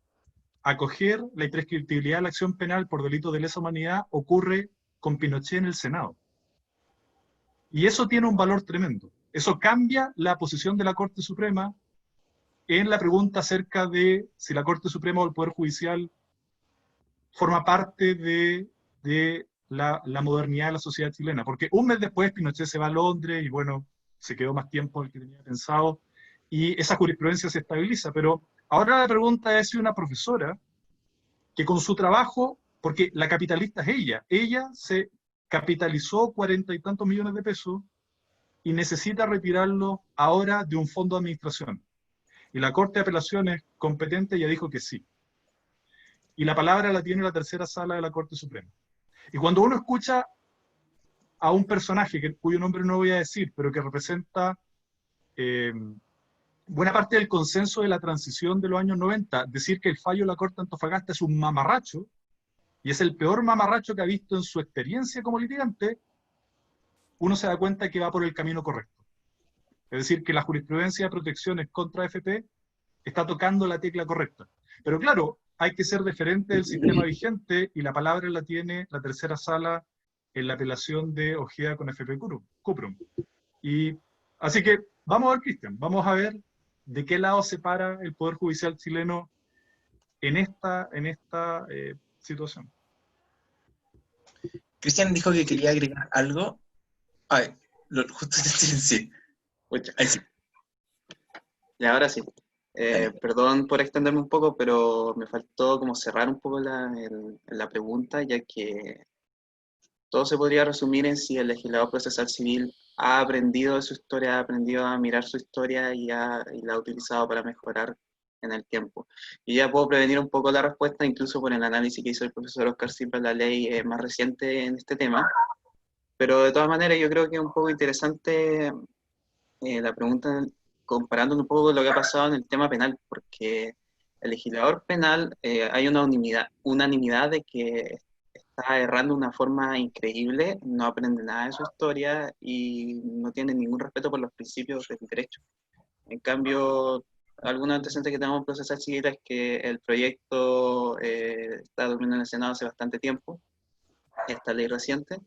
acoger la imprescriptibilidad de la acción penal por delito de lesa humanidad, ocurre con Pinochet en el Senado. Y eso tiene un valor tremendo. Eso cambia la posición de la Corte Suprema en la pregunta acerca de si la Corte Suprema o el Poder Judicial forma parte de la modernidad de la sociedad chilena. Porque un mes después Pinochet se va a Londres y bueno, se quedó más tiempo del que tenía pensado y esa jurisprudencia se estabiliza. Pero ahora la pregunta es si una profesora que con su trabajo, porque la capitalista es ella se capitalizó 40 y tantos millones de pesos y necesita retirarlo ahora de un fondo de administración. Y la Corte de Apelaciones competente ya dijo que sí. Y la palabra la tiene la tercera sala de la Corte Suprema. Y cuando uno escucha a un personaje cuyo nombre no voy a decir, pero que representa buena parte del consenso de la transición de los años 90, decir que el fallo de la Corte de Antofagasta es un mamarracho, y es el peor mamarracho que ha visto en su experiencia como litigante, uno se da cuenta que va por el camino correcto. Es decir, que la jurisprudencia de protecciones contra FP está tocando la tecla correcta. Pero claro, hay que ser deferente del sistema vigente y la palabra la tiene la tercera sala en la apelación de Ojeda con FP Cuprum. Y así que vamos a ver, Cristian, vamos a ver de qué lado se para el Poder Judicial chileno en esta situación. Cristian dijo que quería agregar algo. Ay, justo te silencié. Ahí sí. Y ahora sí. Perdón por extenderme un poco, pero me faltó como cerrar un poco la pregunta, ya que todo se podría resumir en si el legislador procesal civil ha aprendido de su historia, ha aprendido a mirar su historia y la ha utilizado para mejorar en el tiempo. Y ya puedo prevenir un poco la respuesta, incluso por el análisis que hizo el profesor Oscar Silva en la ley más reciente en este tema. Pero de todas maneras yo creo que es un poco interesante la pregunta comparando un poco con lo que ha pasado en el tema penal, porque el legislador penal hay una unanimidad de que está errando de una forma increíble, no aprende nada de su historia y no tiene ningún respeto por los principios del derecho. En cambio, algunos antecedentes que tenemos en procesal civil es que el proyecto está durmiendo en el Senado hace bastante tiempo, esta ley reciente,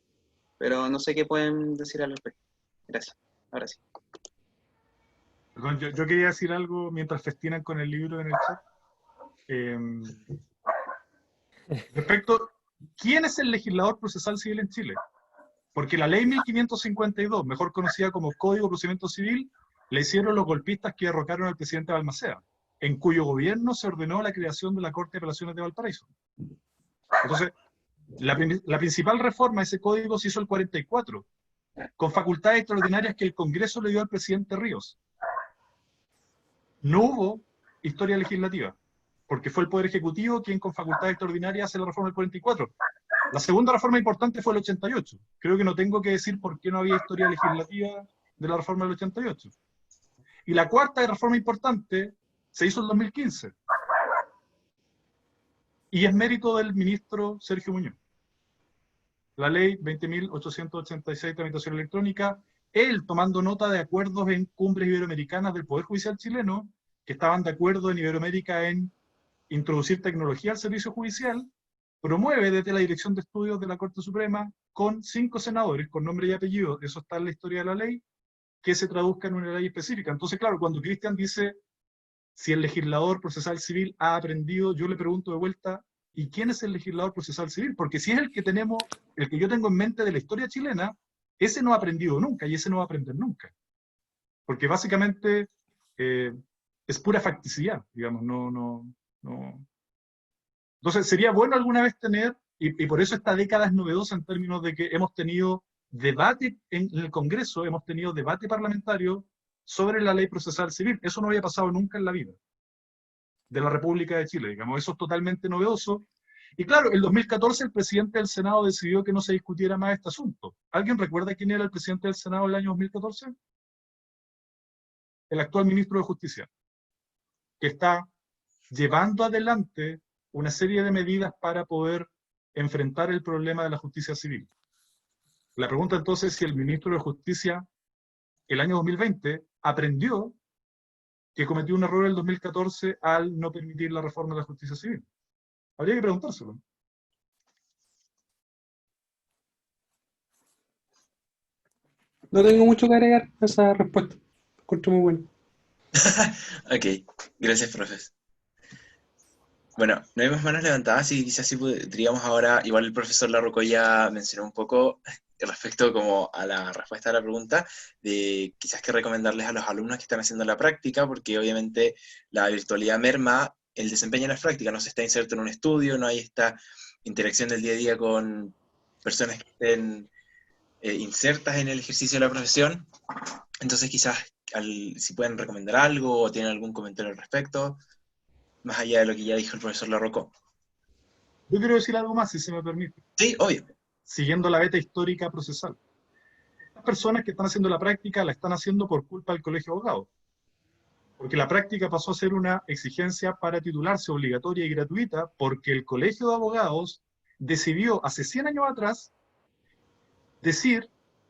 pero no sé qué pueden decir al respecto. Gracias. Ahora sí. Perdón, yo quería decir algo mientras festinan con el libro en el chat. Respecto, ¿quién es el legislador procesal civil en Chile? Porque la ley 1552, mejor conocida como Código de Procedimiento Civil, la hicieron los golpistas que derrocaron al presidente Balmaceda, en cuyo gobierno se ordenó la creación de la Corte de Apelaciones de Valparaíso. Entonces, la principal reforma a ese código se hizo el 44, con facultades extraordinarias que el Congreso le dio al presidente Ríos. No hubo historia legislativa, porque fue el Poder Ejecutivo quien con facultades extraordinarias hace la reforma del 44. La segunda reforma importante fue el 88. Creo que no tengo que decir por qué no había historia legislativa de la reforma del 88. Y la cuarta reforma importante se hizo en 2015. Y es mérito del ministro Sergio Muñoz. La ley 20.886, tramitación electrónica, él tomando nota de acuerdos en cumbres iberoamericanas del Poder Judicial chileno, que estaban de acuerdo en Iberoamérica en introducir tecnología al servicio judicial, promueve desde la Dirección de Estudios de la Corte Suprema con 5 senadores, con nombre y apellido, eso está en la historia de la ley, que se traduzca en una ley específica. Entonces, claro, cuando Cristian dice si el legislador procesal civil ha aprendido, yo le pregunto de vuelta, ¿y quién es el legislador procesal civil? Porque si es el que yo tengo en mente de la historia chilena, ese no ha aprendido nunca y ese no va a aprender nunca. Porque básicamente es pura facticidad, digamos, no. Entonces sería bueno alguna vez tener, y por eso esta década es novedosa en términos de que hemos tenido debate en el Congreso, hemos tenido debate parlamentario sobre la ley procesal civil. Eso no había pasado nunca en la vida de la República de Chile, digamos, eso es totalmente novedoso. Y claro, en 2014 el presidente del Senado decidió que no se discutiera más este asunto. ¿Alguien recuerda quién era el presidente del Senado en el año 2014? El actual ministro de Justicia, que está llevando adelante una serie de medidas para poder enfrentar el problema de la justicia civil. La pregunta entonces es si el ministro de Justicia, el año 2020, aprendió que cometió un error en el 2014 al no permitir la reforma de la justicia civil. Habría que preguntárselo. No tengo mucho que agregar a esa respuesta. La encuentro muy buena. Ok, gracias, profes. Bueno, no hay más manos levantadas y quizás sí podríamos ahora, igual el profesor Larroco ya mencionó un poco respecto como a la respuesta a la pregunta, de quizás que recomendarles a los alumnos que están haciendo la práctica, porque obviamente la virtualidad merma el desempeño en la práctica, no se está inserto en un estudio, no hay esta interacción del día a día con personas que estén insertas en el ejercicio de la profesión. Entonces quizás si pueden recomendar algo o tienen algún comentario al respecto, más allá de lo que ya dijo el profesor Larroco. Yo quiero decir algo más, si se me permite. Sí, obvio. Siguiendo la beta histórica procesal. Estas personas que están haciendo la práctica la están haciendo por culpa del Colegio de Abogados. Porque la práctica pasó a ser una exigencia para titularse obligatoria y gratuita, porque el Colegio de Abogados decidió hace 100 años atrás decir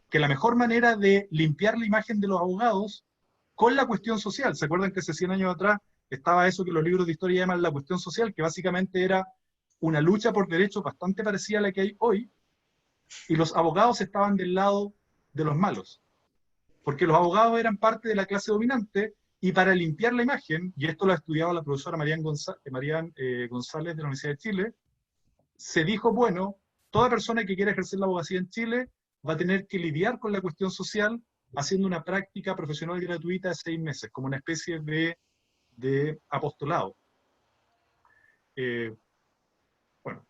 que la mejor manera de limpiar la imagen de los abogados con la cuestión social. ¿Se acuerdan que hace 100 años atrás estaba eso que los libros de historia llaman la cuestión social, que básicamente era una lucha por derechos bastante parecida a la que hay hoy? y los abogados estaban del lado de los malos, porque los abogados eran parte de la clase dominante, y para limpiar la imagen, y esto lo ha estudiado la profesora Marian González de la Universidad de Chile, se dijo, bueno, toda persona que quiera ejercer la abogacía en Chile va a tener que lidiar con la cuestión social haciendo una práctica profesional gratuita de 6 meses, como una especie de apostolado. Bueno,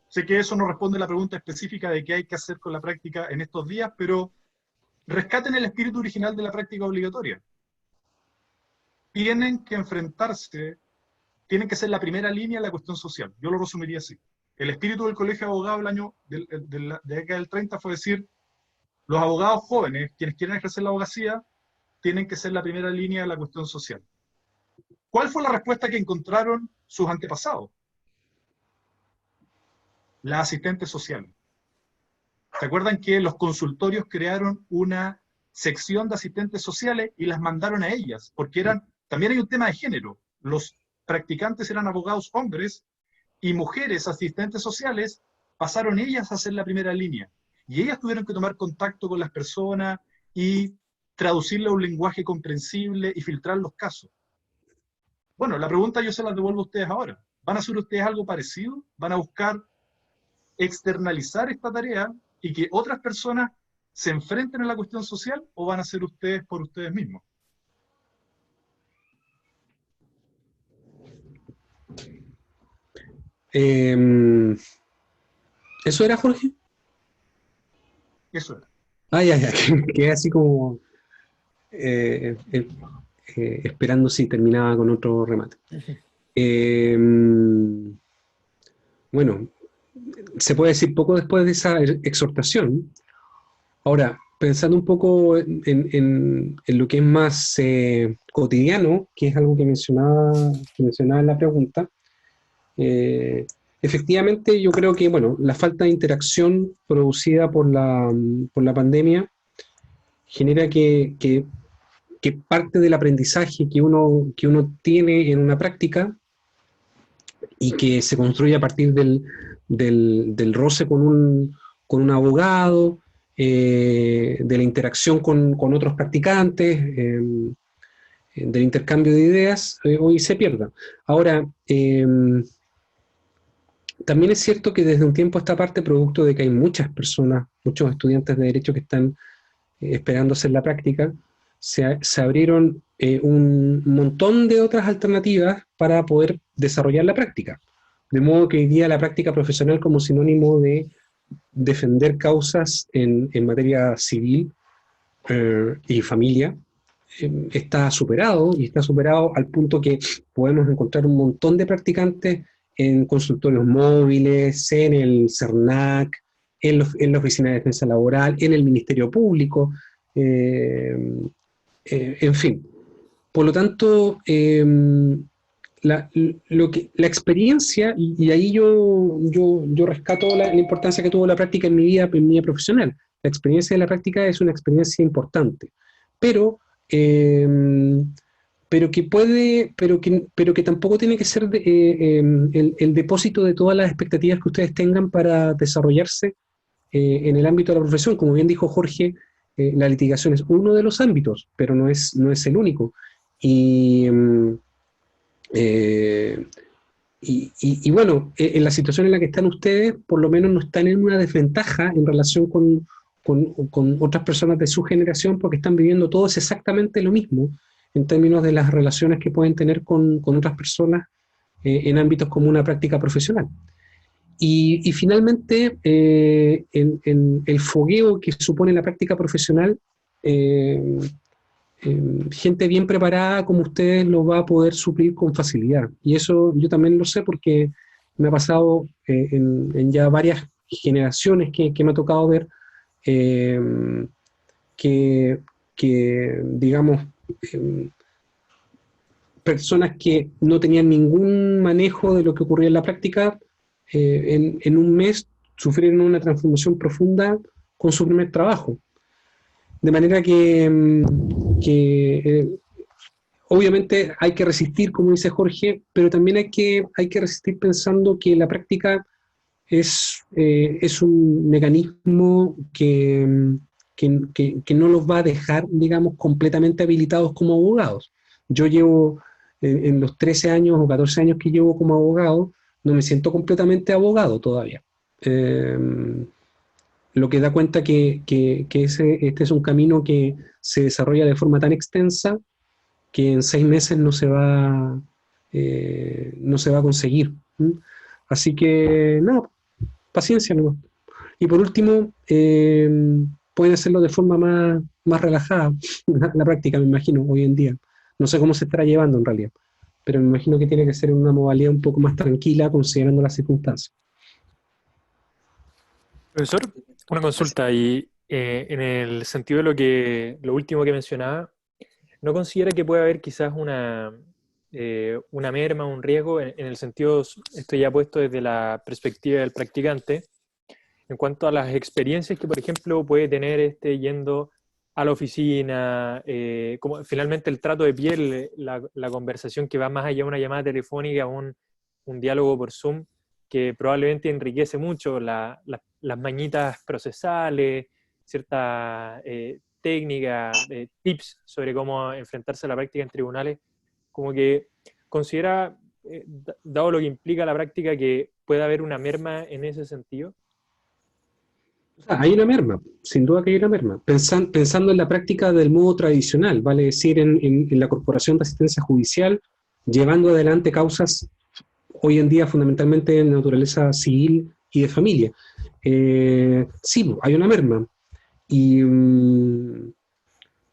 sé que eso no responde a la pregunta específica de qué hay que hacer con la práctica en estos días, pero rescaten el espíritu original de la práctica obligatoria. Tienen que enfrentarse, tienen que ser la primera línea en la cuestión social. Yo lo resumiría así. El espíritu del Colegio de Abogados del año de la década del 30 fue decir, los abogados jóvenes, quienes quieren ejercer la abogacía, tienen que ser la primera línea de la cuestión social. ¿Cuál fue la respuesta que encontraron sus antepasados? Las asistentes sociales. ¿Se acuerdan que los consultorios crearon una sección de asistentes sociales y las mandaron a ellas? Porque también hay un tema de género. Los practicantes eran abogados hombres y mujeres asistentes sociales pasaron ellas a ser la primera línea. Y ellas tuvieron que tomar contacto con las personas y traducirle a un lenguaje comprensible y filtrar los casos. Bueno, la pregunta yo se la devuelvo a ustedes ahora. ¿Van a hacer ustedes algo parecido? ¿Van a buscar externalizar esta tarea y que otras personas se enfrenten a la cuestión social, o van a hacer ustedes por ustedes mismos? ¿Eso era, Jorge? Eso era. Ya, quedé así como esperando si terminaba con otro remate. Bueno, se puede decir poco después de esa exhortación. Ahora, pensando un poco en lo que es más cotidiano, que es algo que mencionaba en la pregunta, efectivamente yo creo que, bueno, la falta de interacción producida por la pandemia genera que parte del aprendizaje que uno tiene en una práctica y que se construye a partir del roce con un abogado, de la interacción con otros practicantes, del intercambio de ideas, hoy se pierda. Ahora, también es cierto que desde un tiempo a esta parte, producto de que hay muchas personas, muchos estudiantes de Derecho que están esperando hacer la práctica, se abrieron un montón de otras alternativas para poder desarrollar la práctica. De modo que hoy día la práctica profesional, como sinónimo de defender causas en materia civil y familia, está superado, y está superado al punto que podemos encontrar un montón de practicantes en consultorios móviles, en el CERNAC, en la Oficina de Defensa Laboral, en el Ministerio Público, en fin. Por lo tanto, la experiencia, y ahí yo rescato la importancia que tuvo la práctica en mi vida profesional. La experiencia de la práctica es una experiencia importante, pero que tampoco tiene que ser el depósito de todas las expectativas que ustedes tengan para desarrollarse en el ámbito de la profesión. Como bien dijo Jorge, la litigación es uno de los ámbitos, pero no es el único. Y bueno, en la situación en la que están ustedes, por lo menos no están en una desventaja en relación con otras personas de su generación, porque están viviendo todos exactamente lo mismo en términos de las relaciones que pueden tener con otras personas en ámbitos como una práctica profesional. Y finalmente, en el fogueo que supone la práctica profesional, gente bien preparada como ustedes lo va a poder suplir con facilidad. Y eso yo también lo sé porque me ha pasado en ya varias generaciones que me ha tocado ver que digamos, personas que no tenían ningún manejo de lo que ocurría en la práctica, en un mes sufrieron una transformación profunda con su primer trabajo. De manera que obviamente hay que resistir, como dice Jorge, pero también hay que resistir pensando que la práctica es un mecanismo que no los va a dejar, digamos, completamente habilitados como abogados. Yo llevo, en los 13 años o 14 años que llevo como abogado, no me siento completamente abogado todavía. Lo que da cuenta que este es un camino que se desarrolla de forma tan extensa que en 6 meses no se va a conseguir. Así que, no, paciencia nomás. Y por último, pueden hacerlo de forma más relajada, la práctica, me imagino, hoy en día. No sé cómo se estará llevando en realidad, pero me imagino que tiene que ser una modalidad un poco más tranquila considerando las circunstancias. Profesor, una consulta y en el sentido de lo último que mencionaba, ¿no considera que puede haber quizás una merma, un riesgo, en el sentido, esto ya puesto desde la perspectiva del practicante, en cuanto a las experiencias que, por ejemplo, puede tener yendo a la oficina, como finalmente el trato de piel, la conversación que va más allá de una llamada telefónica, un diálogo por Zoom, que probablemente enriquece mucho las mañitas procesales, ciertas técnicas, tips sobre cómo enfrentarse a la práctica en tribunales, como que considera, dado lo que implica la práctica, que puede haber una merma en ese sentido. Hay una merma, sin duda que hay una merma. Pensando en la práctica del modo tradicional, vale decir, en la Corporación de Asistencia Judicial, llevando adelante causas hoy en día fundamentalmente de naturaleza civil y de familia. Sí, hay una merma.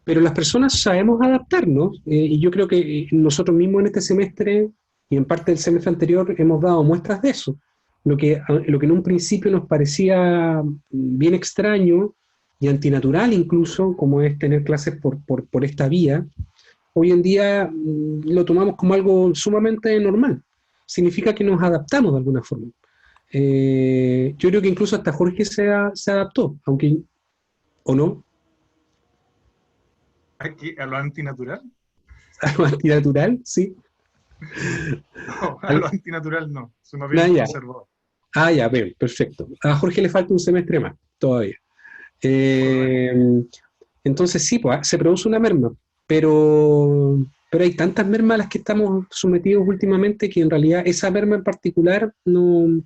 Pero las personas sabemos adaptarnos, y yo creo que nosotros mismos en este semestre y en parte del semestre anterior hemos dado muestras de eso. Lo que en un principio nos parecía bien extraño y antinatural incluso, como es tener clases por esta vía, hoy en día lo tomamos como algo sumamente normal. Significa que nos adaptamos de alguna forma. Yo creo que incluso hasta Jorge se adaptó, aunque, ¿o no? ¿A lo antinatural? A lo antinatural, sí. No, a lo antinatural no, eso más bien Ah, ya. conservador. Ah, ya, bien, perfecto. A Jorge le falta un semestre más, todavía. Entonces sí, pues, se produce una merma, pero hay tantas mermas a las que estamos sometidos últimamente que en realidad esa merma en particular no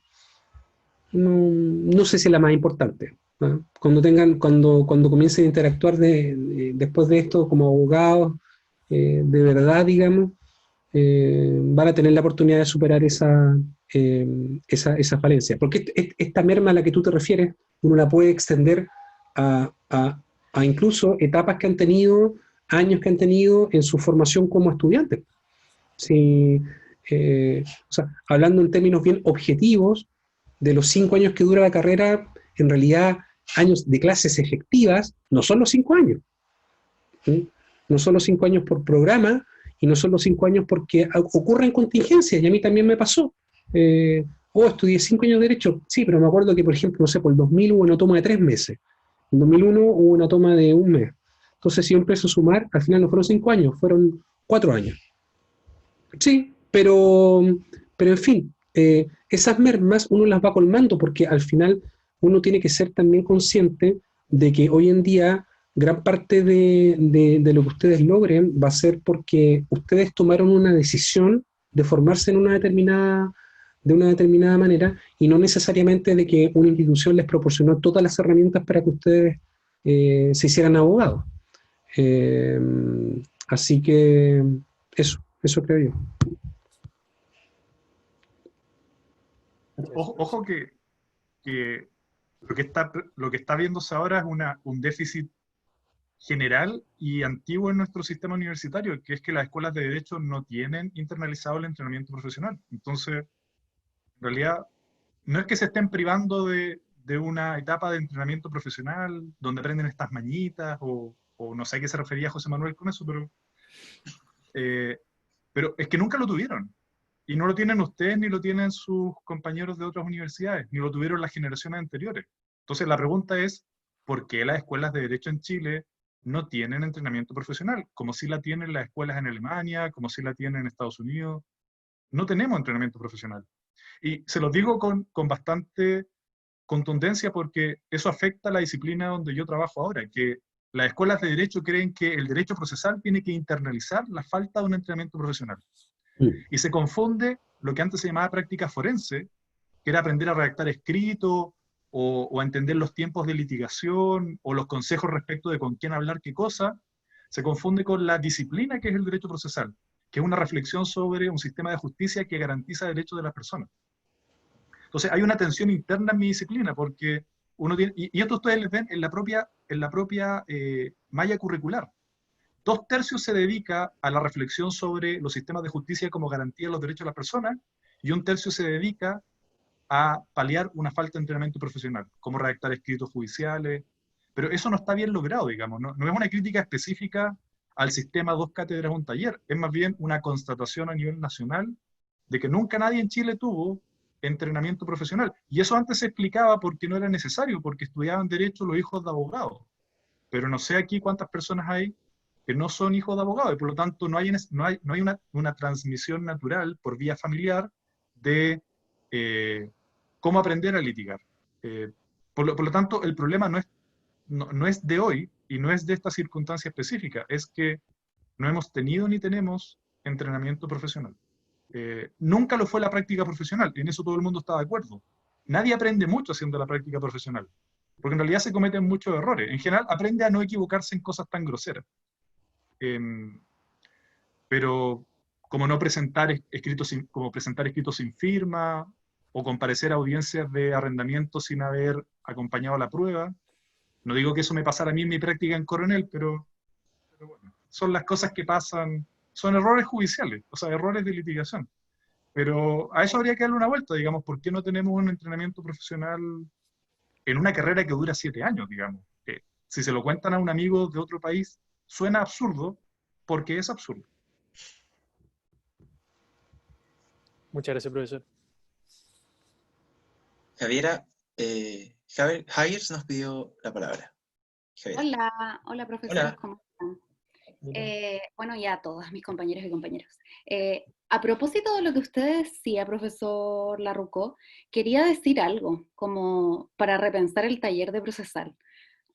sé si es la más importante, ¿no? Cuando comiencen a interactuar después de esto como abogados, de verdad, digamos, van a tener la oportunidad de superar esa falencia. Porque esta merma a la que tú te refieres, uno la puede extender a incluso etapas que han tenido, años que han tenido en su formación como estudiantes. Si, o sea, hablando en términos bien objetivos, de los 5 años que dura la carrera, en realidad años de clases efectivas no son los 5 años. ¿Sí? No son los 5 años por programa y no son los 5 años porque ocurren contingencias, y a mí también me pasó. Estudié 5 años de Derecho, sí, pero me acuerdo que, por ejemplo, no sé, por el 2000 hubo una toma de 3 meses, en 2001 hubo una toma de 1 mes. Entonces, si yo empiezo a sumar, al final no fueron 5 años, fueron 4 años. Sí, pero en fin, esas mermas uno las va colmando porque al final uno tiene que ser también consciente de que hoy en día gran parte de lo que ustedes logren va a ser porque ustedes tomaron una decisión de formarse de una determinada manera, y no necesariamente de que una institución les proporcionó todas las herramientas para que ustedes se hicieran abogados. Así que eso creo yo. Ojo que lo que está viéndose ahora es un déficit general y antiguo en nuestro sistema universitario, que es que las escuelas de derecho no tienen internalizado el entrenamiento profesional. Entonces, en realidad, no es que se estén privando de una etapa de entrenamiento profesional donde aprenden estas mañitas, o no sé a qué se refería José Manuel con eso, pero es que nunca lo tuvieron. Y no lo tienen ustedes, ni lo tienen sus compañeros de otras universidades, ni lo tuvieron las generaciones anteriores. Entonces la pregunta es, ¿por qué las escuelas de derecho en Chile no tienen entrenamiento profesional? Como si la tienen las escuelas en Alemania, como si la tienen en Estados Unidos. no tenemos entrenamiento profesional. Y se los digo con bastante contundencia porque eso afecta a la disciplina donde yo trabajo ahora, que las escuelas de derecho creen que el derecho procesal tiene que internalizar la falta de un entrenamiento profesional. Y se confunde lo que antes se llamaba práctica forense, que era aprender a redactar escrito, o a entender los tiempos de litigación, o los consejos respecto de con quién hablar qué cosa, se confunde con la disciplina que es el derecho procesal, que es una reflexión sobre un sistema de justicia que garantiza derechos de las personas. Entonces hay una tensión interna en mi disciplina, porque uno tiene, y esto ustedes les ven en la propia malla curricular. 2/3 se dedica a la reflexión sobre los sistemas de justicia como garantía de los derechos de las personas, y 1/3 se dedica a paliar una falta de entrenamiento profesional, como redactar escritos judiciales, pero eso no está bien logrado, digamos, no es una crítica específica al sistema 2 cátedras, un taller, es más bien una constatación a nivel nacional de que nunca nadie en Chile tuvo entrenamiento profesional, y eso antes se explicaba porque no era necesario, porque estudiaban derecho los hijos de abogados, pero no sé aquí cuántas personas hay que no son hijos de abogados, y por lo tanto no hay una transmisión natural por vía familiar de cómo aprender a litigar. Por lo tanto, el problema no es de hoy y no es de esta circunstancia específica, es que no hemos tenido ni tenemos entrenamiento profesional. Nunca lo fue la práctica profesional, y en eso todo el mundo está de acuerdo. Nadie aprende mucho haciendo la práctica profesional, porque en realidad se cometen muchos errores. En general, aprende a no equivocarse en cosas tan groseras. Pero como no presentar escritos sin firma, o comparecer a audiencias de arrendamiento sin haber acompañado la prueba. No digo que eso me pasara a mí en mi práctica en Coronel, pero bueno, son las cosas que pasan, son errores judiciales, o sea, errores de litigación. Pero a eso habría que darle una vuelta, digamos, ¿por qué no tenemos un entrenamiento profesional en una carrera que dura 7 años, digamos? Si se lo cuentan a un amigo de otro país, suena absurdo, porque es absurdo. Muchas gracias, profesor. Javiera, Javiers nos pidió la palabra. Javiera. Hola profesores, Hola. ¿cómo están? Bueno, y a todos mis compañeros y compañeras. A propósito de lo que usted decía, profesor Larrucó, quería decir algo, como para repensar el taller de procesal.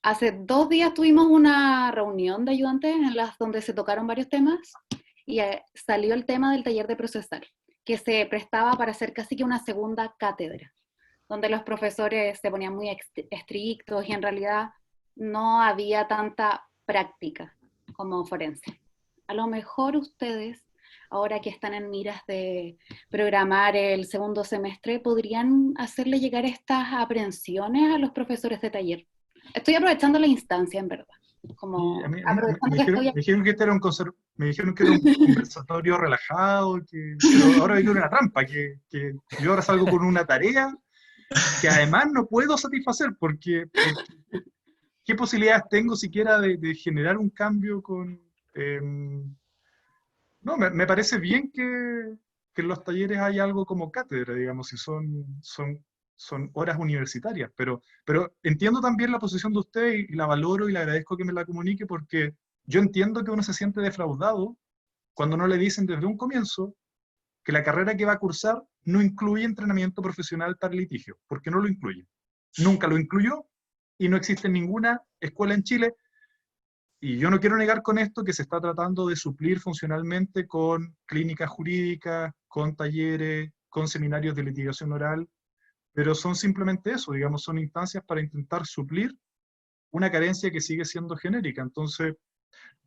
Hace 2 días tuvimos una reunión de ayudantes en las donde se tocaron varios temas, y salió el tema del taller de procesal, que se prestaba para hacer casi que una segunda cátedra, donde los profesores se ponían muy estrictos y en realidad no había tanta práctica como forense. A lo mejor ustedes, ahora que están en miras de programar el segundo semestre, podrían hacerle llegar estas aprehensiones a los profesores de taller. Estoy aprovechando la instancia, en verdad. Como me dijeron que este era un conversatorio relajado, pero ahora veo una trampa, que yo ahora salgo con una tarea que además no puedo satisfacer, porque ¿qué posibilidades tengo siquiera de generar un cambio con... no, me parece bien que en los talleres hay algo como cátedra, digamos, si son horas universitarias, pero entiendo también la posición de usted y la valoro y le agradezco que me la comunique, porque yo entiendo que uno se siente defraudado cuando no le dicen desde un comienzo que la carrera que va a cursar no incluye entrenamiento profesional para litigio, porque no lo incluye. Nunca lo incluyó y no existe ninguna escuela en Chile, y yo no quiero negar con esto que se está tratando de suplir funcionalmente con clínicas jurídicas, con talleres, con seminarios de litigación oral, pero son simplemente eso, digamos, son instancias para intentar suplir una carencia que sigue siendo genérica. Entonces,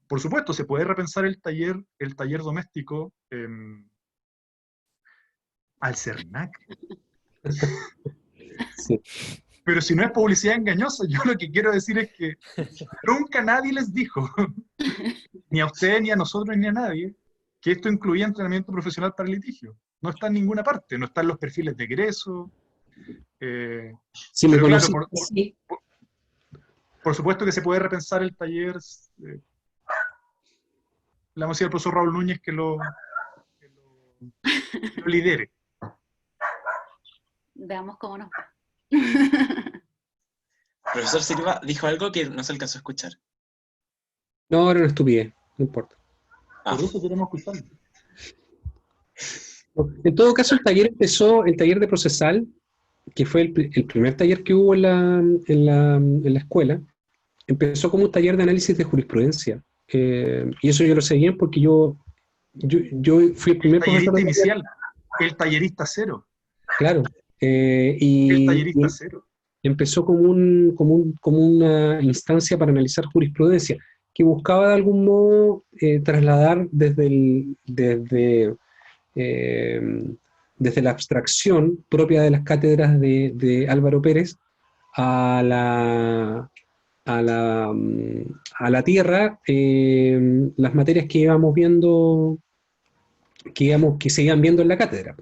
por supuesto, se puede repensar el taller doméstico al CERNAC. Sí. Pero si no es publicidad engañosa, yo lo que quiero decir es que nunca nadie les dijo, ni a ustedes, ni a nosotros, ni a nadie, que esto incluía entrenamiento profesional para el litigio. No está en ninguna parte, no está en los perfiles de egreso. Sí, me pero claro, conocí. por supuesto que se puede repensar el taller. Le vamos a decir al profesor Raúl Núñez que lo lidere. Veamos cómo nos va. Profesor Silva dijo algo que no se alcanzó a escuchar. No, era una estupidez, no importa. Por eso queremos escucharlo. En todo caso, el taller de procesal, que fue el primer taller que hubo en la escuela, empezó como un taller de análisis de jurisprudencia. Y eso yo lo sé bien porque yo fui el primer profesor Tallerista de inicial, el tallerista cero. claro. El Y tallerista cero. empezó como una instancia para analizar jurisprudencia, que buscaba de algún modo trasladar eh, desde la abstracción propia de las cátedras de Álvaro Pérez a la tierra las materias que íbamos viendo, que se iban viendo en la cátedra.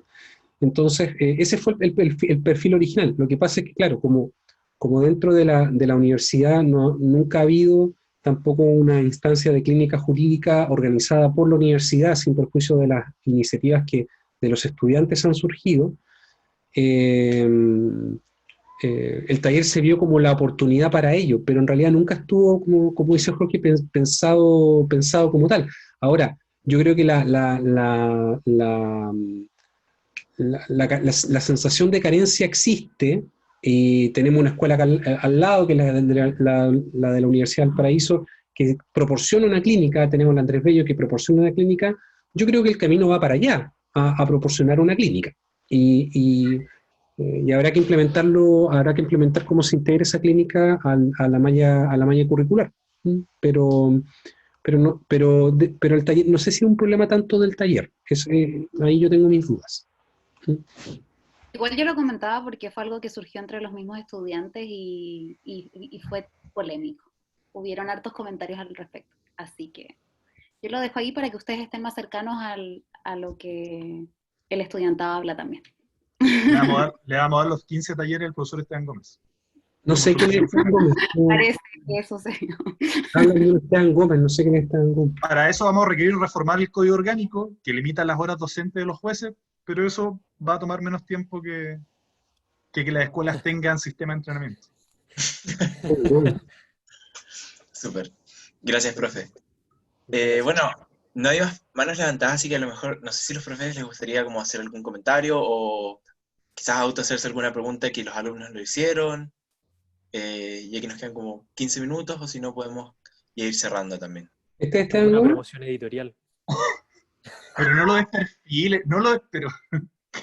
Entonces, ese fue el perfil original. Lo que pasa es que, claro, como dentro de la universidad nunca ha habido tampoco una instancia de clínica jurídica organizada por la universidad, sin perjuicio de las iniciativas que de los estudiantes han surgido, el taller se vio como la oportunidad para ello, pero en realidad nunca estuvo, como dice Jorge, pensado como tal. Ahora, yo creo que la sensación de carencia existe, y tenemos una escuela al lado, que es la de la Universidad del Paraíso, que proporciona una clínica, tenemos la Andrés Bello que proporciona una clínica. Yo creo que el camino va para allá, a proporcionar una clínica. Y habrá que implementar cómo se integra esa clínica a la malla curricular. Pero el taller, no sé si es un problema tanto del taller, ahí yo tengo mis dudas. Igual yo lo comentaba porque fue algo que surgió entre los mismos estudiantes y fue polémico. Hubieron hartos comentarios al respecto. Así que yo lo dejo ahí para que ustedes estén más cercanos a lo que el estudiantado habla también. Le vamos a dar los 15 talleres al profesor Esteban Gómez. No sé quién es Esteban Gómez. Parece que eso sería. Habla de Esteban Gómez, no sé quién es Esteban Gómez. Para eso vamos a requerir reformar el código orgánico que limita las horas docentes de los jueces, pero eso va a tomar menos tiempo que las escuelas tengan sistema de entrenamiento. Súper. Gracias, profe. Bueno, no hay más manos levantadas, así que a lo mejor, no sé si a los profes les gustaría como hacer algún comentario o quizás hacerse alguna pregunta que los alumnos lo hicieron, ya que nos quedan como 15 minutos, o si no podemos ir cerrando también. ¿Está una promoción editorial. Pero no lo desperfiles, pero...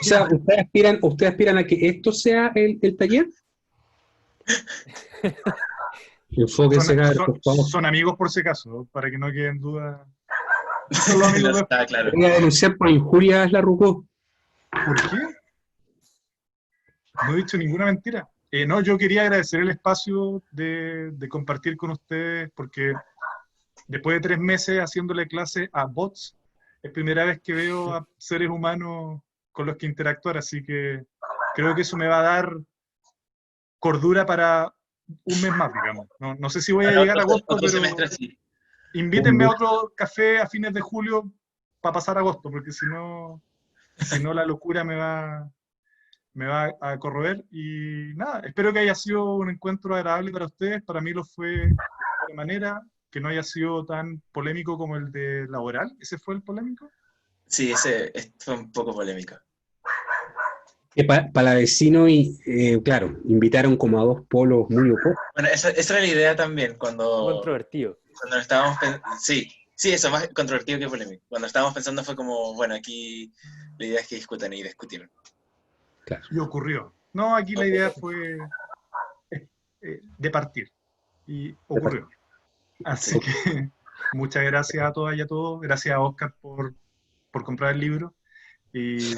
O sea, ¿ustedes aspiran a que esto sea el taller? Enfóquense, por favor. Son amigos por si acaso, para que no queden dudas. Son los amigos Está claro. Voy a denunciar por injurias la Rucó. ¿Por qué? No he dicho ninguna mentira. No, yo quería agradecer el espacio de compartir con ustedes, porque después de 3 meses haciéndole clase a bots, es primera vez que veo a seres humanos con los que interactuar, así que creo que eso me va a dar cordura para un mes más, digamos. No sé si voy a llegar a agosto, pero sí. Invítenme a otro café a fines de julio para pasar agosto, porque si no la locura me va a corroer. Y nada, espero que haya sido un encuentro agradable para ustedes. Para mí lo fue de manera, que no haya sido tan polémico como el de laboral. ¿Ese fue el polémico? Sí, ese fue un poco polémico. Para vecino, claro, invitaron como a 2 polos muy opuestos. Bueno, esa era la idea también, Controvertido. Cuando estábamos sí, eso, más controvertido que polémico. Cuando estábamos pensando fue como, bueno, aquí la idea es que discutan y discutieron. Claro. Y ocurrió. No, aquí la idea fue de partir. Y ocurrió. Así que muchas gracias a todas y a todos. Gracias a Oscar por comprar el libro y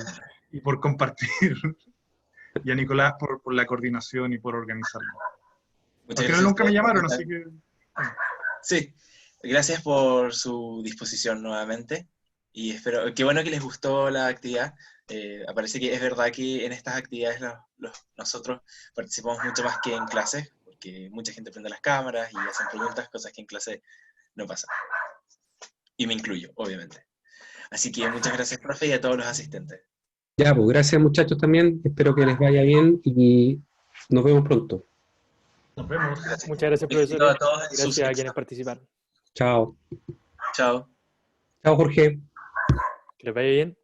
por compartir. Y a Nicolás por la coordinación y por organizarlo. Muchas Porque gracias. Nunca me llamaron, así que... Sí, gracias por su disposición nuevamente. Y espero, qué bueno que les gustó la actividad. Parece que es verdad que en estas actividades nosotros participamos mucho más que en clases, porque mucha gente prende las cámaras y hacen preguntas, cosas que en clase no pasan. Y me incluyo, obviamente. Así que muchas gracias, profe, y a todos los asistentes. Ya, pues gracias muchachos también. Espero que les vaya bien y nos vemos pronto. Nos vemos. Muchas gracias, profesor. Gracias a quienes participaron. Chao. Chao. Chao, Jorge. Que les vaya bien.